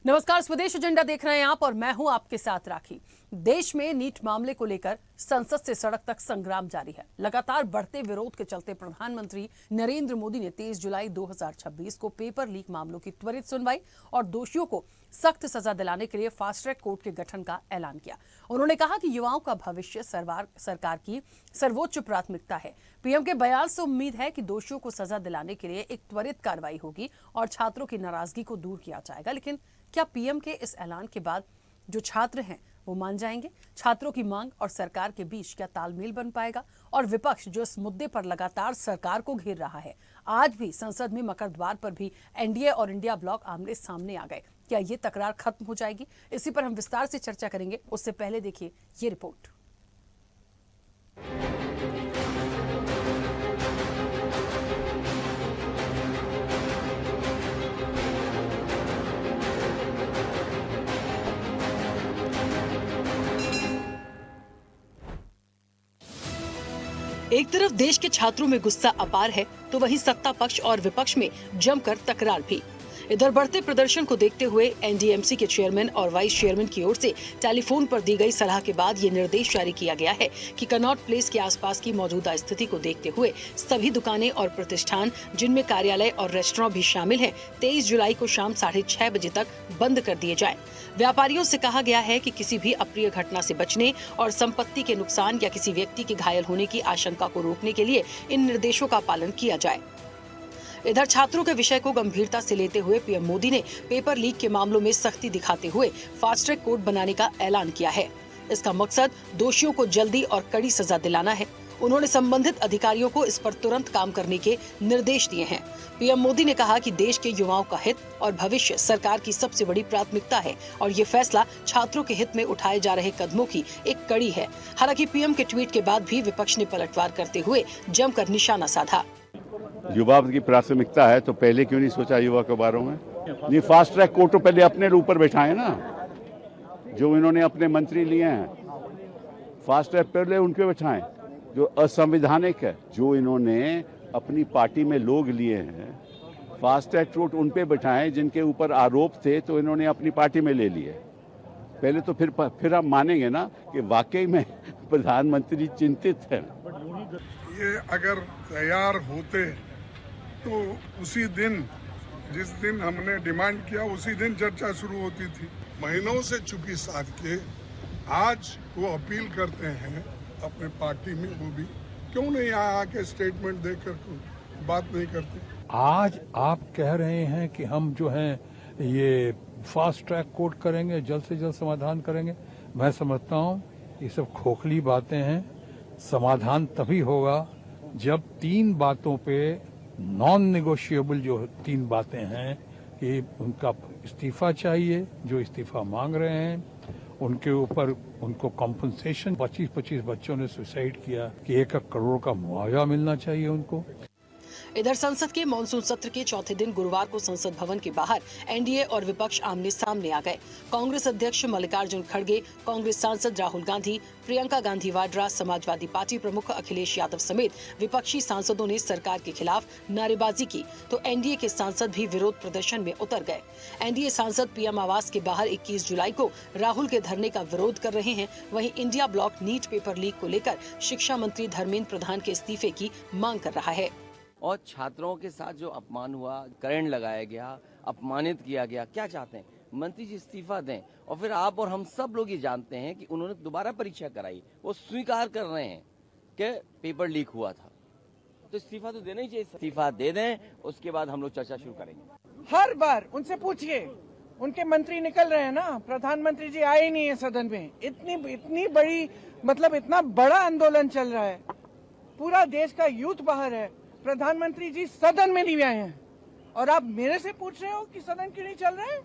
नमस्कार, स्वदेश एजेंडा देख रहे हैं आप और मैं हूं आपके साथ राखी। देश में नीट मामले को लेकर संसद से सड़क तक संग्राम जारी है। लगातार बढ़ते विरोध के चलते प्रधानमंत्री नरेंद्र मोदी ने 23 जुलाई 2026 को पेपर लीक मामलों की त्वरित सुनवाई और दोषियों को सख्त सजा दिलाने के लिए फास्ट ट्रैक कोर्ट के गठन का ऐलान किया। उन्होंने कहा कि युवाओं का भविष्य सरकार की सर्वोच्च प्राथमिकता है। पीएम के बयान से उम्मीद है कि दोषियों को सजा दिलाने के लिए एक त्वरित कार्रवाई होगी और छात्रों की नाराजगी को दूर किया जाएगा। लेकिन क्या पीएम के इस ऐलान के बाद जो छात्र हैं वो मान जाएंगे? छात्रों की मांग और सरकार के बीच क्या तालमेल बन पाएगा? और विपक्ष जो इस मुद्दे पर लगातार सरकार को घेर रहा है, आज भी संसद में मकर द्वार पर भी एनडीए और इंडिया ब्लॉक आमने सामने आ गए। क्या ये तकरार खत्म हो जाएगी? इसी पर हम विस्तार से चर्चा करेंगे। उससे पहले देखिए ये रिपोर्ट। एक तरफ देश के छात्रों में गुस्सा अपार है, तो वहीं सत्ता पक्ष और विपक्ष में जमकर तकरार भी। इधर बढ़ते प्रदर्शन को देखते हुए एनडीएमसी के चेयरमैन और वाइस चेयरमैन की ओर से टेलीफोन पर दी गई सलाह के बाद ये निर्देश जारी किया गया है कि कनॉट प्लेस के आसपास की मौजूदा स्थिति को देखते हुए सभी दुकानें और प्रतिष्ठान, जिनमें कार्यालय और रेस्टोरेंट भी शामिल हैं, 23 जुलाई को शाम 6:30 बजे तक बंद कर दिए जाएं। व्यापारियों से कहा गया है कि किसी भी अप्रिय घटना से बचने और संपत्ति के नुकसान या किसी व्यक्ति के घायल होने की आशंका को रोकने के लिए इन निर्देशों का पालन किया जाए। इधर छात्रों के विषय को गंभीरता से लेते हुए पीएम मोदी ने पेपर लीक के मामलों में सख्ती दिखाते हुए फास्ट ट्रैक कोर्ट बनाने का ऐलान किया है। इसका मकसद दोषियों को जल्दी और कड़ी सजा दिलाना है। उन्होंने संबंधित अधिकारियों को इस पर तुरंत काम करने के निर्देश दिए हैं। पीएम मोदी ने कहा कि देश के युवाओं का हित और भविष्य सरकार की सबसे बड़ी प्राथमिकता है और ये फैसला छात्रों के हित में उठाए जा रहे कदमों की एक कड़ी है। हालांकि पीएम के ट्वीट के बाद भी विपक्ष ने पलटवार करते हुए जमकर निशाना साधा। युवा की प्राथमिकता है तो पहले क्यों नहीं सोचा युवा के बारे में? ये फास्ट ट्रैक कोर्ट तो पहले अपने ऊपर बैठाए ना, जो इन्होंने अपने मंत्री लिए हैं, फास्ट ट्रैक पहले उनके बैठाएं जो असंवैधानिक है। जो इन्होंने अपनी पार्टी में लोग लिए हैं, फास्ट ट्रैक कोर्ट उन पे बैठाएं जिनके ऊपर आरोप थे, तो इन्होंने अपनी पार्टी में ले लिए पहले। तो फिर हम मानेंगे ना कि वाकई में प्रधानमंत्री चिंतित है। ये अगर तैयार होते तो उसी दिन, जिस दिन हमने डिमांड किया, उसी दिन चर्चा शुरू होती थी। महीनों से चुप्पी साध के आज वो अपील करते हैं अपने पार्टी में, वो भी क्यों नहीं आके स्टेटमेंट देकर बात नहीं करते? आज आप कह रहे हैं कि हम जो हैं ये फास्ट ट्रैक कोर्ट करेंगे, जल्द से जल्द समाधान करेंगे। मैं समझता हूँ ये सब खोखली बातें हैं। समाधान तभी होगा जब 3 बातों पे नॉन नेगोशिएबल जो 3 बातें हैं कि उनका इस्तीफा चाहिए, जो इस्तीफा मांग रहे हैं, उनके ऊपर उनको कॉम्पनसेशन, 25-25 बच्चों ने सुसाइड किया कि 1 करोड़ का मुआवजा मिलना चाहिए उनको। इधर संसद के मानसून सत्र के चौथे दिन गुरुवार को संसद भवन के बाहर एनडीए और विपक्ष आमने सामने आ गए। कांग्रेस अध्यक्ष मल्लिकार्जुन खड़गे, कांग्रेस सांसद राहुल गांधी, प्रियंका गांधी वाड्रा, समाजवादी पार्टी प्रमुख अखिलेश यादव समेत विपक्षी सांसदों ने सरकार के खिलाफ नारेबाजी की, तो एनडीए के सांसद भी विरोध प्रदर्शन में उतर गए। एनडीए सांसद पीएम आवास के बाहर 21 जुलाई को राहुल के धरने का विरोध कर रहे हैं। वहीं India block NEET paper leak को लेकर शिक्षा मंत्री धर्मेंद्र प्रधान के इस्तीफे की मांग कर रहा है। और छात्रों के साथ जो अपमान हुआ, करंट लगाया गया, अपमानित किया गया, क्या चाहते हैं? मंत्री जी इस्तीफा दें। और फिर आप और हम सब लोग ये जानते हैं कि उन्होंने दोबारा परीक्षा कराई, वो स्वीकार कर रहे हैं कि पेपर लीक हुआ था, तो इस्तीफा तो देना ही चाहिए। इस्तीफा दे दें, उसके बाद हम लोग चर्चा शुरू करेंगे। हर बार उनसे पूछिए, उनके मंत्री निकल रहे हैं ना, प्रधानमंत्री जी आए ही नहीं है सदन में। इतनी बड़ी, मतलब इतना बड़ा आंदोलन चल रहा है, पूरा देश का यूथ बाहर है, प्रधानमंत्री जी सदन में नहीं आए हैं और आप मेरे से पूछ रहे हो कि सदन क्यों नहीं चल रहा है?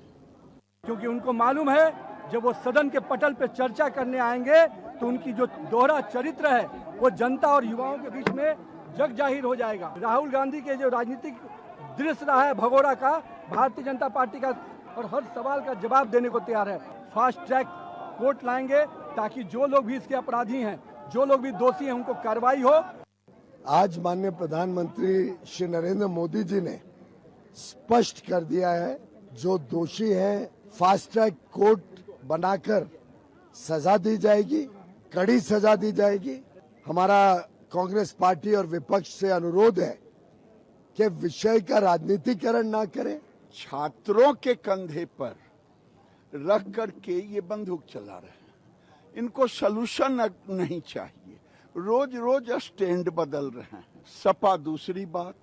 क्योंकि उनको मालूम है जब वो सदन के पटल पे चर्चा करने आएंगे तो उनकी जो दोहरा चरित्र है वो जनता और युवाओं के बीच में जग जाहिर हो जाएगा। राहुल गांधी के जो राजनीतिक दृश्य रहा है भगोड़ा का, भारतीय जनता पार्टी का, और हर सवाल का जवाब देने को तैयार है। फास्ट ट्रैक कोर्ट लाएंगे ताकि जो लोग भी इसके अपराधी हैं, जो लोग भी दोषी हैं, उनको कार्रवाई हो। आज माननीय प्रधानमंत्री श्री नरेंद्र मोदी जी ने स्पष्ट कर दिया है, जो दोषी हैं फास्ट ट्रैक कोर्ट बनाकर सजा दी जाएगी, कड़ी सजा दी जाएगी। हमारा कांग्रेस पार्टी और विपक्ष से अनुरोध है कि विषय का राजनीतिकरण ना करें। छात्रों के कंधे पर रख करके ये बंदूक चला रहे हैं। इनको सलूशन नहीं चाहिए, रोज रोज स्टैंड बदल रहे हैं। सपा दूसरी बात,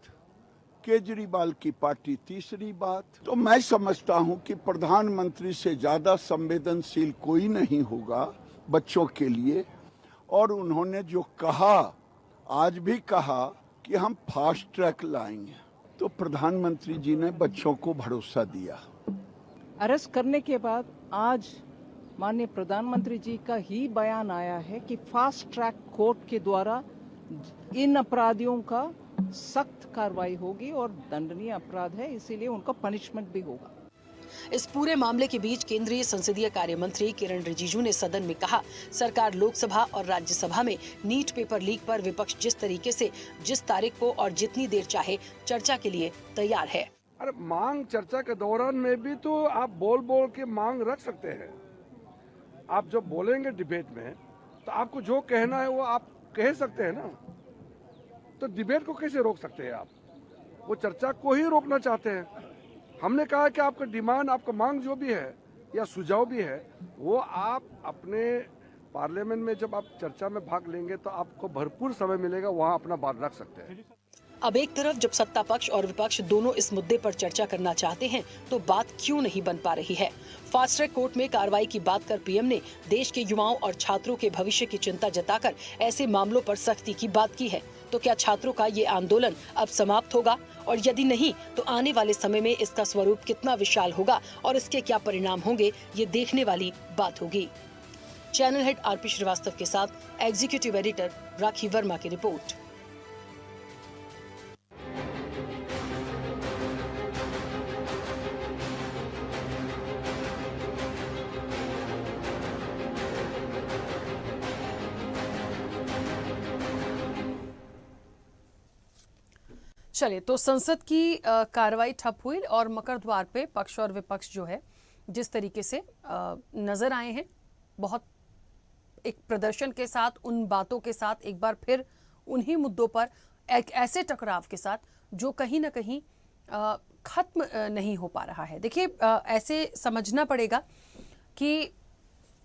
केजरीवाल की पार्टी तीसरी बात। तो मैं समझता हूं कि प्रधानमंत्री से ज्यादा संवेदनशील कोई नहीं होगा बच्चों के लिए। और उन्होंने जो कहा, आज भी कहा कि हम फास्ट ट्रैक लाएंगे, तो प्रधानमंत्री जी ने बच्चों को भरोसा दिया। अरेस्ट करने के बाद आज माननीय प्रधानमंत्री जी का ही बयान आया है कि फास्ट ट्रैक कोर्ट के द्वारा इन अपराधियों का सख्त कार्रवाई होगी और दंडनीय अपराध है, इसीलिए उनका पनिशमेंट भी होगा। इस पूरे मामले के बीच केंद्रीय संसदीय कार्य मंत्री किरण रिजिजू ने सदन में कहा, सरकार लोकसभा और राज्यसभा में नीट पेपर लीक पर विपक्ष जिस तरीके से जिस तारीख को और जितनी देर चाहे चर्चा के लिए तैयार है। अरे मांग चर्चा के दौरान में भी तो आप बोल बोल के मांग रख सकते हैं। आप जब बोलेंगे डिबेट में तो आपको जो कहना है वो आप कह सकते हैं ना। तो डिबेट को कैसे रोक सकते हैं आप? वो चर्चा को ही रोकना चाहते हैं। हमने कहा कि आपका डिमांड, आपका मांग जो भी है या सुझाव भी है, वो आप अपने पार्लियामेंट में जब आप चर्चा में भाग लेंगे तो आपको भरपूर समय मिलेगा, वहाँ अपना बात रख सकते हैं। अब एक तरफ जब सत्ता पक्ष और विपक्ष दोनों इस मुद्दे पर चर्चा करना चाहते हैं तो बात क्यों नहीं बन पा रही है। फास्ट ट्रैक कोर्ट में कार्रवाई की बात कर पीएम ने देश के युवाओं और छात्रों के भविष्य की चिंता जताकर ऐसे मामलों पर सख्ती की बात की है। तो क्या छात्रों का ये आंदोलन अब समाप्त होगा, और यदि नहीं तो आने वाले समय में इसका स्वरूप कितना विशाल होगा और इसके क्या परिणाम होंगे, ये देखने वाली बात होगी। चैनल हेड आरपी श्रीवास्तव के साथ एग्जीक्यूटिव एडिटर राखी वर्मा की रिपोर्ट। चलिए, तो संसद की कार्रवाई ठप हुई और मकर द्वार पे पक्ष और विपक्ष जो है जिस तरीके से नजर आए हैं, बहुत एक प्रदर्शन के साथ, उन बातों के साथ, एक बार फिर उन्हीं मुद्दों पर एक ऐसे टकराव के साथ जो कहीं ना कहीं खत्म नहीं हो पा रहा है। देखिए, ऐसे समझना पड़ेगा कि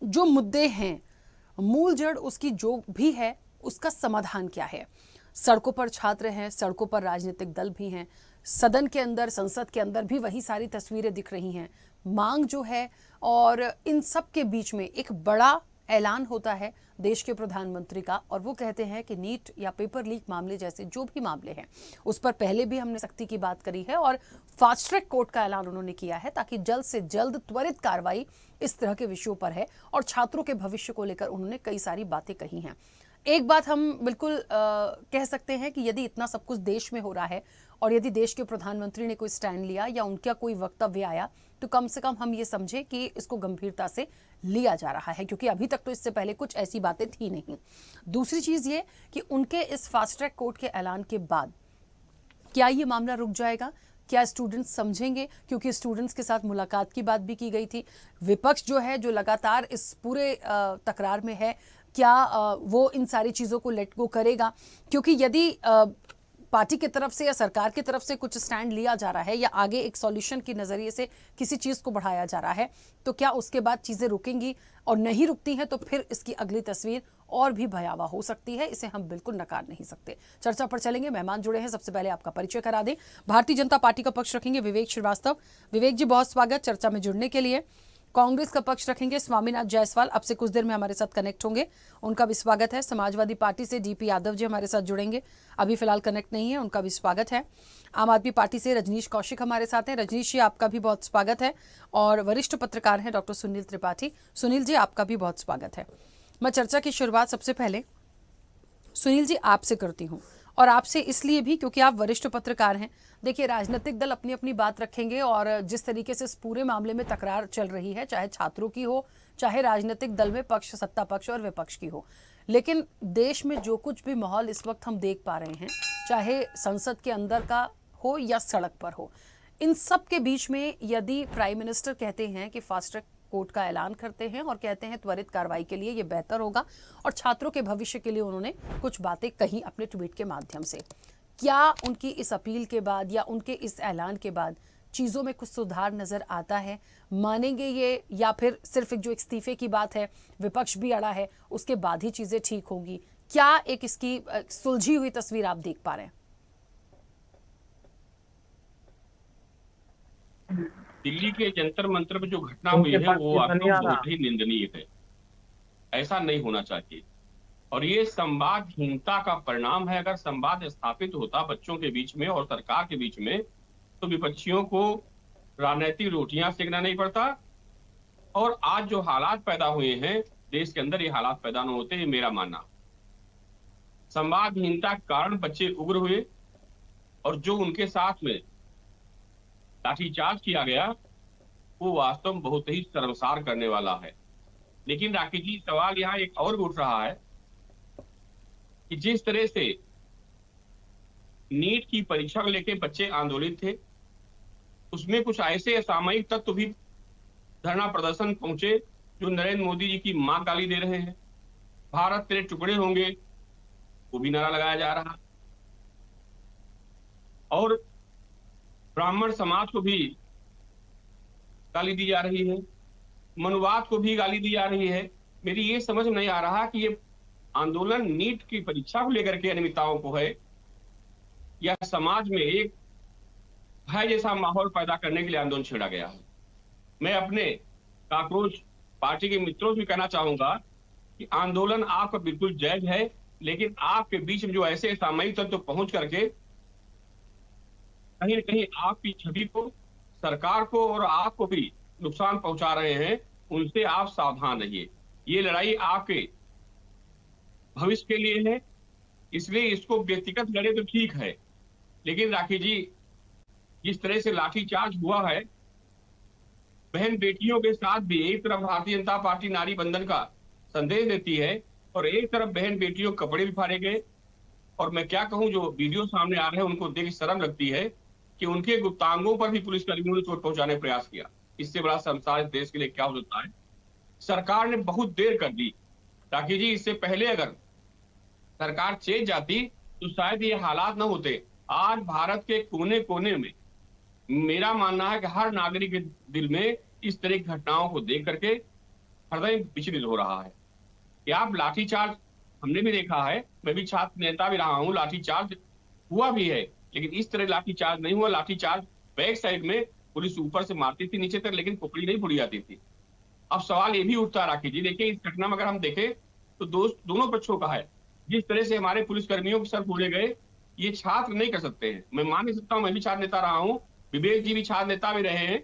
जो मुद्दे हैं, मूल जड़ उसकी जो भी है, उसका समाधान क्या है। सड़कों पर छात्र हैं, सड़कों पर राजनीतिक दल भी हैं, सदन के अंदर, संसद के अंदर भी वही सारी तस्वीरें दिख रही हैं। मांग जो है, और इन सब के बीच में एक बड़ा ऐलान होता है देश के प्रधानमंत्री का, और वो कहते हैं कि नीट या पेपर लीक मामले जैसे जो भी मामले हैं उस पर पहले भी हमने सख्ती की बात करी है और फास्ट ट्रैक कोर्ट का ऐलान उन्होंने किया है ताकि जल्द से जल्द त्वरित कार्रवाई इस तरह के विषयों पर है। और छात्रों के भविष्य को लेकर उन्होंने कई सारी बातें कही हैं। एक बात हम बिल्कुल कह सकते हैं कि यदि इतना सब कुछ देश में हो रहा है और यदि देश के प्रधानमंत्री ने कोई स्टैंड लिया या उनका कोई वक्तव्य आया, तो कम से कम हम ये समझें कि इसको गंभीरता से लिया जा रहा है, क्योंकि अभी तक तो इससे पहले कुछ ऐसी बातें थी नहीं। दूसरी चीज ये कि उनके इस फास्ट ट्रैक कोर्ट के ऐलान के बाद क्या ये मामला रुक जाएगा? क्या स्टूडेंट्स समझेंगे? क्योंकि स्टूडेंट्स के साथ मुलाकात की बात भी की गई थी। विपक्ष जो है, जो लगातार इस पूरे तकरार में है, क्या वो इन सारी चीज़ों को लेट गो करेगा? क्योंकि यदि पार्टी की तरफ से या सरकार की तरफ से कुछ स्टैंड लिया जा रहा है या आगे एक सॉल्यूशन के नज़रिए से किसी चीज़ को बढ़ाया जा रहा है, तो क्या उसके बाद चीज़ें रुकेंगी? और नहीं रुकती हैं तो फिर इसकी अगली तस्वीर और भी भयावह हो सकती है। इसे हम बिल्कुल नकार नहीं सकते। चर्चा पर चलेंगे, मेहमान जुड़े हैं। सबसे पहले आपका परिचय करा दें। भारतीय जनता पार्टी का पक्ष रखेंगे विवेक श्रीवास्तव। विवेक जी, बहुत स्वागत चर्चा में जुड़ने के लिए। कांग्रेस का पक्ष रखेंगे स्वामीनाथ जायसवाल, अब से कुछ देर में हमारे साथ कनेक्ट होंगे, उनका भी स्वागत है। समाजवादी पार्टी से डीपी यादव जी हमारे साथ जुड़ेंगे, अभी फिलहाल कनेक्ट नहीं है, उनका भी स्वागत है। आम आदमी पार्टी से रजनीश कौशिक हमारे साथ हैं। रजनीश जी, आपका भी बहुत स्वागत है। और वरिष्ठ पत्रकार हैं डॉक्टर सुनील त्रिपाठी। सुनील जी, आपका भी बहुत स्वागत है। मैं चर्चा की शुरुआत सबसे पहले सुनील जी आपसे करती हूँ, और आपसे इसलिए भी क्योंकि आप वरिष्ठ पत्रकार हैं। देखिए, राजनीतिक दल अपनी अपनी बात रखेंगे और जिस तरीके से इस पूरे मामले में तकरार चल रही है, चाहे छात्रों की हो, चाहे राजनीतिक दल में पक्ष, सत्ता पक्ष और विपक्ष की हो, लेकिन देश में जो कुछ भी माहौल इस वक्त हम देख पा रहे हैं, चाहे संसद के अंदर का हो या सड़क पर हो, इन सब के बीच में यदि प्राइम मिनिस्टर कहते हैं कि फास्ट ट्रैक कोर्ट का ऐलान करते हैं और कहते हैं त्वरित कार्रवाई के लिए ये बेहतर होगा, और छात्रों के भविष्य के लिए उन्होंने कुछ बातें कही अपने ट्वीट के माध्यम से, क्या उनकी इस अपील के बाद या उनके इस ऐलान के बाद चीज़ों में कुछ सुधार नजर आता है? मानेंगे ये, या फिर सिर्फ एक जो इस्तीफे की बात है, विपक्ष भी अड़ा है, उसके बाद ही चीजें ठीक होंगी? क्या एक इसकी सुलझी हुई तस्वीर आप देख पा रहे हैं? दिल्ली के जंतर मंतर में जो घटना हुई है वो वास्तव बहुत ही निंदनीय है। ऐसा नहीं होना चाहिए और ये संवादहीनता का परिणाम है। अगर संवाद स्थापित होता बच्चों के बीच में और सरकार के बीच में, तो विपक्षियों को राजनीतिक रोटियां सेकना नहीं पड़ता और आज जो हालात पैदा हुए हैं देश के अंदर, ये हालात पैदा न होते, ये मेरा मानना। संवादहीनता के कारण बच्चे उग्र हुए और जो उनके साथ में लाठीचार्ज किया गया वो वास्तव में बहुत ही शर्मसार करने वाला है। लेकिन राकेश जी, सवाल यहाँ एक और भी उठ रहा है कि जिस तरह से नीट की परीक्षा को लेकर बच्चे आंदोलित थे, उसमें कुछ ऐसे असामयिक तत्व भी धरना प्रदर्शन पहुंचे जो नरेंद्र मोदी जी की मां गाली दे रहे हैं। भारत तेरे टुकड़े होंगे, वो भी नारा लगाया जा रहा, और ब्राह्मण समाज को भी गाली दी जा रही है, मनुवाद को भी गाली दी जा रही है। मेरी ये समझ नहीं आ रहा कि ये आंदोलन नीट की परीक्षा को लेकर के अनियमितताओं को है या समाज में एक भय जैसा माहौल पैदा करने के लिए आंदोलन छेड़ा गया है। मैं अपने काकरोच पार्टी के मित्रों से कहना चाहूंगा कि आंदोलन आपका बिल्कुल जायज है, लेकिन आपके बीच में जो ऐसे सामयिक तत्व पहुंच करके कहीं न कहीं आपकी छवि को, सरकार को और आपको भी नुकसान पहुंचा रहे हैं, उनसे आप सावधान रहिए। ये लड़ाई आपके भविष्य के लिए है, इसलिए इसको व्यक्तिगत लड़े तो ठीक है, लेकिन राखी जी, जिस तरह से लाठीचार्ज हुआ है, बहन बेटियों के साथ भी एक तरफ भारतीय जनता पार्टी नारी बंधन का संदेश देती है और एक तरफ बहन बेटियों के कपड़े भी फाड़े गए। और मैं क्या कहूं, जो वीडियो सामने आ रहे हैं उनको देख शर्म लगती है कि उनके गुप्तांगों पर भी पुलिसकर्मियों ने चोट पहुंचाने का प्रयास किया। इससे बड़ा शर्मसार इस देश के लिए क्या हो सकता है। सरकार ने बहुत देर कर दी राखी जी, इससे पहले अगर सरकार चेत जाती तो शायद ये हालात न होते। आज भारत के कोने कोने में मेरा मानना है कि हर नागरिक के दिल में इस तरह की घटनाओं को देख करके हृदय विचलित हो रहा है कि आप लाठीचार्ज हमने भी देखा है, मैं भी छात्र नेता भी रहा हूं, लाठीचार्ज हुआ भी है, लेकिन इस तरह लाठीचार्ज नहीं हुआ। लाठीचार्ज बैक साइड में पुलिस ऊपर से मारती थी नीचे तक, लेकिन पुकड़ी नहीं फुड़ी जाती थी। अब सवाल ये भी उठता है राखी जी, देखिए इस घटना में अगर हम देखें तो दोनों पक्षों का है। जिस तरह से हमारे पुलिसकर्मियों के सर फूले गए, ये छात्र नहीं कर सकते हैं। मैं मान नहीं सकता हूं, मैं भी छात्र नेता रहा हूं, विवेक जी भी छात्र नेता भी रहे हैं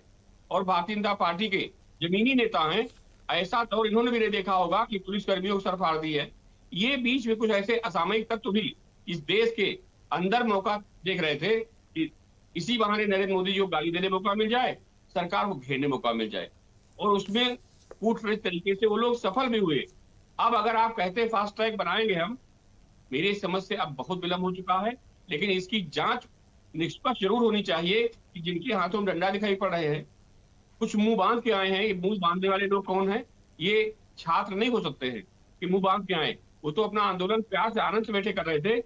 और भारतीय जनता पार्टी के जमीनी नेता हैं। ऐसा दौर इन्होंने भी नहीं देखा होगा कि पुलिसकर्मियों को सर फाड़ दी है। ये बीच में कुछ ऐसे असामयिक तत्व भी इस देश के अंदर मौका देख रहे थे कि इसी बहाने नरेंद्र मोदी जी को गाली देने मौका मिल जाए, सरकार को घेरने मौका मिल जाए, और उसमें कूटनीतिक तरीके से वो लोग सफल भी हुए। अब अगर आप कहते फास्ट ट्रैक बनाएंगे हम, मेरी समझ से अब बहुत विलंब हो चुका है, लेकिन इसकी जांच निष्पक्ष जरूर होनी चाहिए कि जिनके हाथों में डंडा दिखाई पड़ रहे हैं, कुछ मुंह बांध के आए हैं। ये मुंह बांधने वाले लोग कौन हैं? ये छात्र नहीं हो सकते हैं कि मुंह बांध के आए। वो तो अपना आंदोलन प्यार से आनंद से बैठे कर रहे थे।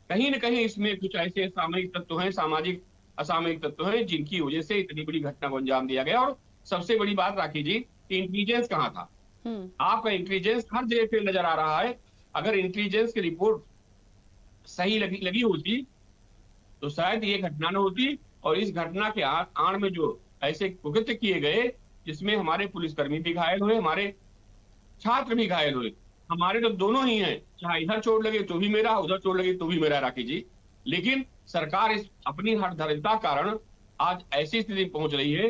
कहीं न कहीं इसमें कुछ ऐसे सामयिक तत्व हैं, सामाजिक असामयिक तत्व हैं, जिनकी वजह से इतनी बड़ी घटना को अंजाम दिया गया। और सबसे बड़ी बात राखी जी, इंटेलिजेंस कहाँ था? आपका इंटेलिजेंस हर जगह पे नजर आ रहा है। अगर इंटेलिजेंस की रिपोर्ट सही लगी होती तो शायद ये घटना न होती। और इस घटना के आड़ में जो ऐसे कुकृत्य किए गए, जिसमें हमारे पुलिसकर्मी भी घायल हुए, हमारे छात्र भी घायल हुए, हमारे तो दोनों ही हैं, चाहे इधर चोट लगे तो भी मेरा, उधर चोट लगे तो भी मेरा राखी जी। लेकिन सरकार इस अपनी हठधर्मिता कारण आज ऐसी स्थिति पहुंच रही है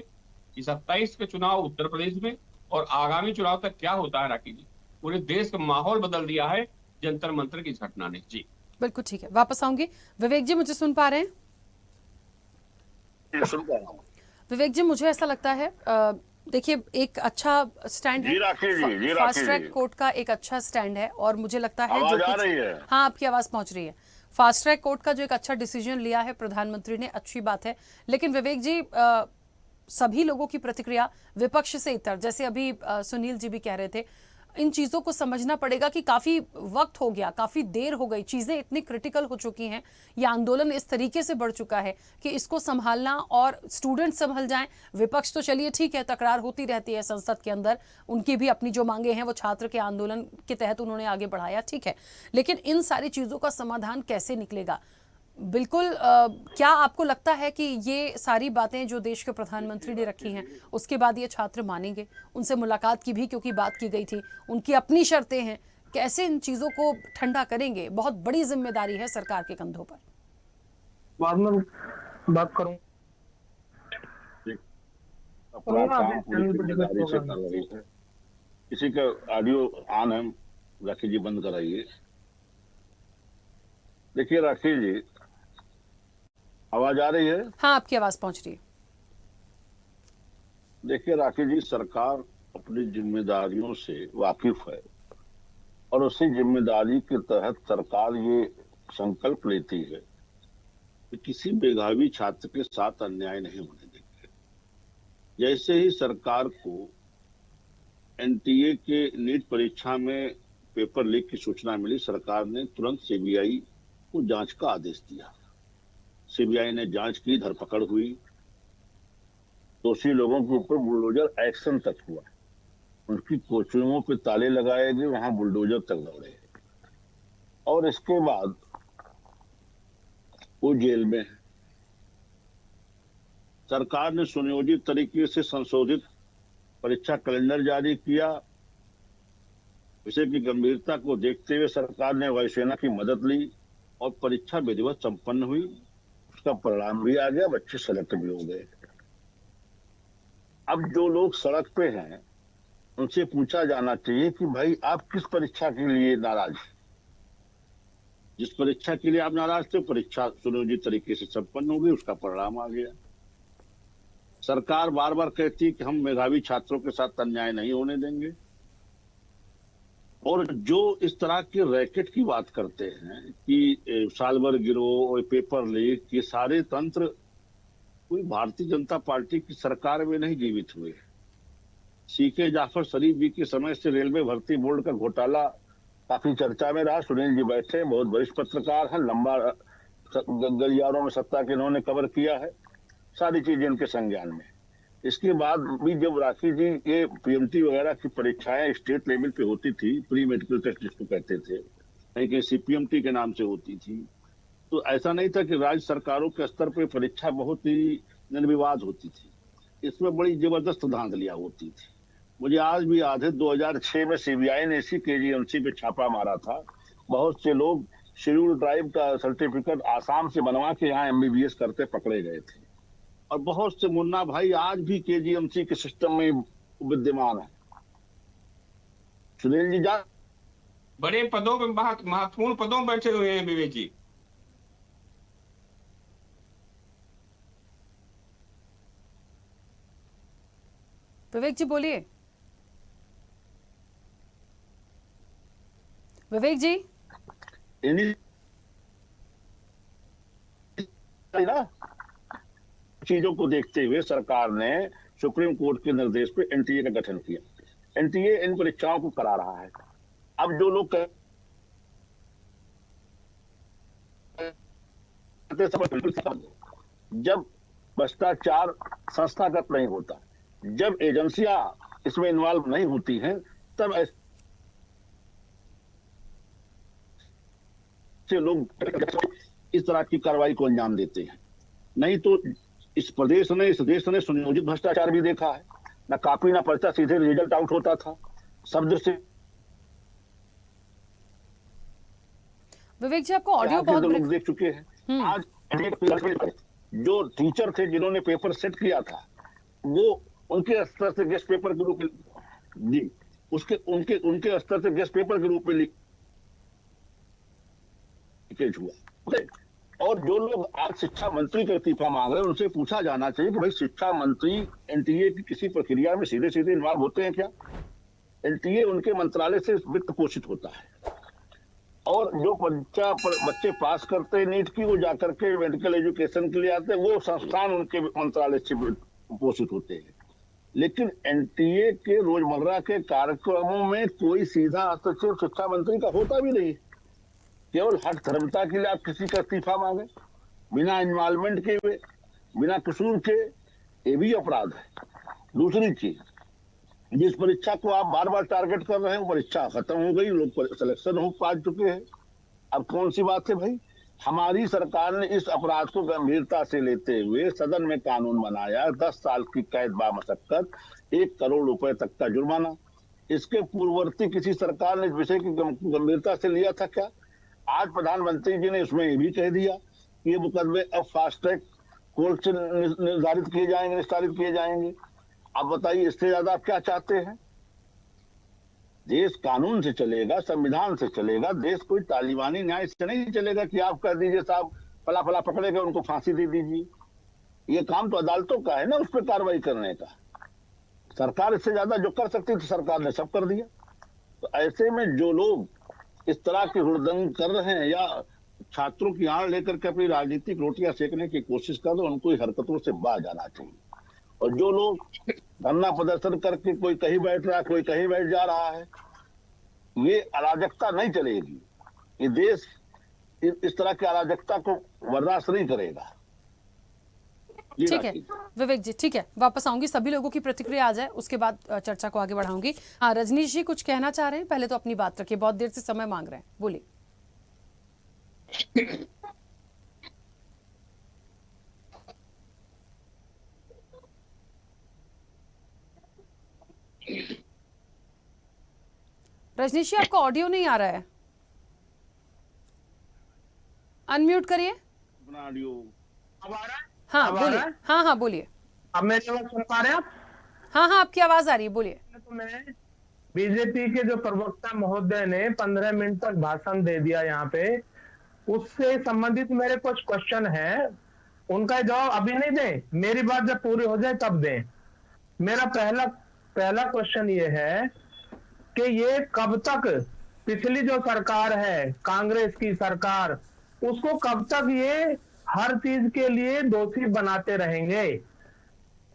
कि 27 के चुनाव उत्तर प्रदेश में और आगामी चुनाव तक क्या होता है राखी जी, पूरे देश का माहौल बदल दिया है जंतर मंतर की इस घटना ने। जी बिल्कुल ठीक है, वापस आऊंगी। विवेक जी, मुझे सुन पा रहे हैं? सुन पा रहा हूं। विवेक जी, मुझे ऐसा लगता है, देखिए एक अच्छा स्टैंड है, फास्ट ट्रैक कोर्ट का एक अच्छा स्टैंड है, और मुझे लगता है जो आ रही है। हाँ, आपकी आवाज पहुंच रही है। फास्ट ट्रैक कोर्ट का जो एक अच्छा डिसीजन लिया है प्रधानमंत्री ने, अच्छी बात है। लेकिन विवेक जी, सभी लोगों की प्रतिक्रिया विपक्ष से इतर, जैसे अभी सुनील जी भी कह रहे थे, इन चीज़ों को समझना पड़ेगा कि काफ़ी वक्त हो गया, काफ़ी देर हो गई, चीज़ें इतनी क्रिटिकल हो चुकी हैं, ये आंदोलन इस तरीके से बढ़ चुका है कि इसको संभालना, और स्टूडेंट संभल जाएं, विपक्ष तो चलिए ठीक है, तकरार होती रहती है संसद के अंदर, उनकी भी अपनी जो मांगे हैं वो छात्र के आंदोलन के तहत उन्होंने आगे बढ़ाया, ठीक है, लेकिन इन सारी चीज़ों का समाधान कैसे निकलेगा? बिल्कुल, क्या आपको लगता है कि ये सारी बातें जो देश के प्रधानमंत्री ने रखी हैं, उसके बाद ये छात्र मानेंगे? उनसे मुलाकात की भी क्योंकि बात की गई थी, उनकी अपनी शर्तें हैं, कैसे इन चीज़ों को ठंडा करेंगे? बहुत बड़ी जिम्मेदारी है सरकार के कंधों पर। बाद में बात करूं। अपना काम पूरी जिम्मेदारी से कर रही है। किसी का ऑडियो ऑन है, राखी जी बंद कराइए। देखिए राखी जी, आवाज आ रही है? हाँ, आपकी आवाज पहुंच रही है। देखिए राखी जी, सरकार अपनी जिम्मेदारियों से वाकिफ है और उसी जिम्मेदारी के तहत सरकार ये संकल्प लेती है कि किसी मेधावी छात्र के साथ अन्याय नहीं होने देंगे। जैसे ही सरकार को एनटीए के नीट परीक्षा में पेपर लीक की सूचना मिली, सरकार ने तुरंत सीबीआई को जांच का आदेश दिया। सीबीआई ने जांच की, धरपकड़ हुई, दोषी लोगों के ऊपर बुलडोजर एक्शन तक हुआ, उनकी कोचिंगों पे ताले लगाए गए, वहां बुलडोजर तक दौड़े, और इसके बाद वो जेल में है। सरकार ने सुनियोजित तरीके से संशोधित परीक्षा कैलेंडर जारी किया। विषय की गंभीरता को देखते हुए सरकार ने वायुसेना की मदद ली और परीक्षा विधिवत संपन्न हुई। उसका परिणाम भी आ गया, बच्चे सेलेक्ट भी हो गए। अब जो लोग सड़क पे हैं उनसे पूछा जाना चाहिए कि भाई आप किस परीक्षा के लिए नाराज हैं? जिस परीक्षा के लिए आप नाराज थे, परीक्षा सुनियोजित तरीके से संपन्न हो गई, उसका परिणाम आ गया। सरकार बार बार कहती है कि हम मेधावी छात्रों के साथ अन्याय नहीं होने देंगे, और जो इस तरह के रैकेट की बात करते हैं कि सालभर गिरोह और पेपर लीक, ये सारे तंत्र कोई भारतीय जनता पार्टी की सरकार में नहीं जीवित हुए। सीके जाफर शरीफ जी के समय से रेलवे भर्ती बोर्ड का घोटाला काफी चर्चा में रहा। सुनील जी बैठे, बहुत वरिष्ठ पत्रकार हैं, लंबा गलियारों में सत्ता के इन्होंने कवर किया है, सारी चीजें इनके संज्ञान में। इसके बाद भी जब राखी जी ये पीएमटी वगैरह की परीक्षाएं स्टेट लेवल पे होती थी, प्री मेडिकल टेस्ट जिसको कहते थे, कहीं सीपीएमटी के नाम से होती थी, तो ऐसा नहीं था कि राज्य सरकारों के स्तर पे परीक्षा बहुत ही निर्विवाद होती थी। इसमें बड़ी जबरदस्त धांधलियां होती थी। मुझे आज भी याद है 2006 में सीबीआई ने इसी केजीएमसी पे छापा मारा था। बहुत से लोग शेड्यूल ट्राइब का सर्टिफिकेट आसाम से बनवा के यहाँ एमबीबीएस करते पकड़े गए थे, और बहुत से मुन्ना भाई आज भी केजीएमसी के सिस्टम में विद्यमान है। सुनील जी बड़े पदों पे, महत्वपूर्ण पदों पर बैठे हुए हैं विवेक जी। विवेक जी बोलिए। विवेक जी, ना चीजों को देखते हुए सरकार ने सुप्रीम कोर्ट के निर्देश पे एनटीए का गठन किया। एनटीए इन परीक्षाओं को करा रहा है। अब जो लोग जब भ्रष्टाचार संस्थागत नहीं होता, जब एजेंसियां इसमें इन्वॉल्व नहीं होती हैं, तब ऐसे लोग इस तरह की कार्रवाई को अंजाम देते हैं। नहीं तो इस प्रदेश ने, इस देश ने सुनियोजित भ्रष्टाचार भी देखा है। ना कॉपी ना पर्चा, सीधे रिजल्ट आउट होता था। शब्द से विवेक जी, आपको ऑडियो बहुत लोग देख चुके हैं। आज जो टीचर थे जिन्होंने पेपर सेट किया था, वो उनके स्तर से गेस्ट पेपर के रूप में जी उनके स्तर से गेस्ट पेपर के रूप में लीकेज हुआ। और जो लोग आज शिक्षा मंत्री का इस्तीफा मांग रहे हैं, उनसे पूछा जाना चाहिए कि भाई शिक्षा मंत्री एनटीए की किसी प्रक्रिया में सीधे सीधे इन्वॉल्व होते हैं क्या? एनटीए उनके मंत्रालय से वित्त पोषित होता है। और जो बच्चे पास करते हैं नीट की, वो जाकर के मेडिकल एजुकेशन के लिए आते हैं, वो संस्थान उनके मंत्रालय से पोषित होते हैं। लेकिन एनटीए के रोजमर्रा के कार्यक्रमों में कोई सीधा हस्तक्षेप शिक्षा मंत्री का होता भी नहीं। केवल हठ धर्मता के लिए आप किसी का इस्तीफा मांगे बिना इन्वॉल्वमेंट के, बिना कसूर के, ये भी अपराध है। दूसरी चीज, जिस परीक्षा को आप बार बार टारगेट कर रहे हैं, परीक्षा खत्म हो गई, लोग सिलेक्शन हो पा चुके हैं। अब कौन सी बात है भाई? हमारी सरकार ने इस अपराध को गंभीरता से लेते हुए सदन में कानून बनाया, 10 साल की कैद बामशक्कत, 1 करोड़ रुपए तक का जुर्माना। इसके पूर्ववर्ती किसी सरकार ने इस विषय की गंभीरता से लिया था क्या? आज प्रधानमंत्री जी ने इसमें ये भी कह दिया कि ये मुकदमे अब फास्ट ट्रैक कोर्ट से निर्धारित किए जाएंगे, निस्तारित किए जाएंगे। अब बताइए, इससे ज्यादा आप क्या चाहते हैं? देश कानून से चलेगा, संविधान से चलेगा। देश कोई तालिबानी न्याय से नहीं चलेगा कि आप कह दीजिए साहब फला फला पकड़े गए, उनको फांसी दे दीजिए। ये काम तो अदालतों का है ना, उस पर कार्रवाई करने का। सरकार इससे ज्यादा जो कर सकती थी सरकार ने सब कर दिया। तो ऐसे में जो लोग इस तरह के हुड़दंग कर रहे हैं या छात्रों की आड़ लेकर के अपनी राजनीतिक रोटियां सेकने की कोशिश कर रहे हैं, उनको हरकतों से बाज आना चाहिए। और जो लोग धरना प्रदर्शन करके कोई कहीं बैठ रहा है, कोई कहीं बैठ जा रहा है, ये अराजकता नहीं चलेगी। ये देश इस तरह की अराजकता को बर्दाश्त नहीं करेगा। ठीक है विवेक जी, ठीक है, वापस आऊंगी, सभी लोगों की प्रतिक्रिया आ जाए, उसके बाद चर्चा को आगे बढ़ाऊंगी। हाँ, रजनीश जी कुछ कहना चाह रहे हैं? पहले तो अपनी बात रखिए, बहुत देर से समय मांग रहे हैं, बोलिए। रजनीश जी, आपका ऑडियो नहीं आ रहा है, अनम्यूट करिए अपना ऑडियो। अब आ रहा है? हाँ बोलिए। हाँ हाँ बोलिए। अब मेरी आवाज सुन पा रहे हैं आप? हाँ हाँ, आपकी आवाज आ रही है, बोलिए। तो मैं बीजेपी के जो प्रवक्ता महोदय ने 15 मिनट तक भाषण दे दिया यहाँ पे, उससे संबंधित मेरे कुछ क्वेश्चन है, उनका जवाब अभी नहीं दें, मेरी बात जब पूरी हो जाए तब दें। मेरा पहला क्वेश्चन ये है कि ये कब तक पिछली जो सरकार है कांग्रेस की सरकार, उसको कब तक ये हर चीज के लिए दोषी बनाते रहेंगे?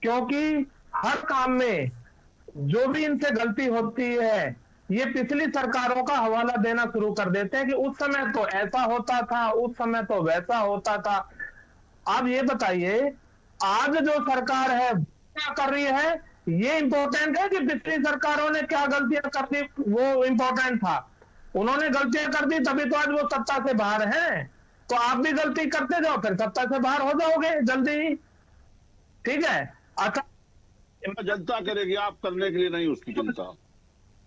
क्योंकि हर काम में जो भी इनसे गलती होती है, ये पिछली सरकारों का हवाला देना शुरू कर देते हैं कि उस समय तो ऐसा होता था, उस समय तो वैसा होता था। अब ये बताइए, आज जो सरकार है क्या कर रही है, ये इंपॉर्टेंट है कि पिछली सरकारों ने क्या गलतियां कर दी वो इंपॉर्टेंट था? उन्होंने गलतियां कर दी तभी तो आज वो सत्ता से बाहर हैं। तो आप भी गलती करते जाओ, फिर सत्ता से बाहर हो जाओगे जल्दी ही। ठीक है, अच्छा जनता करेगी, आप करने के लिए नहीं उसकी चिंता।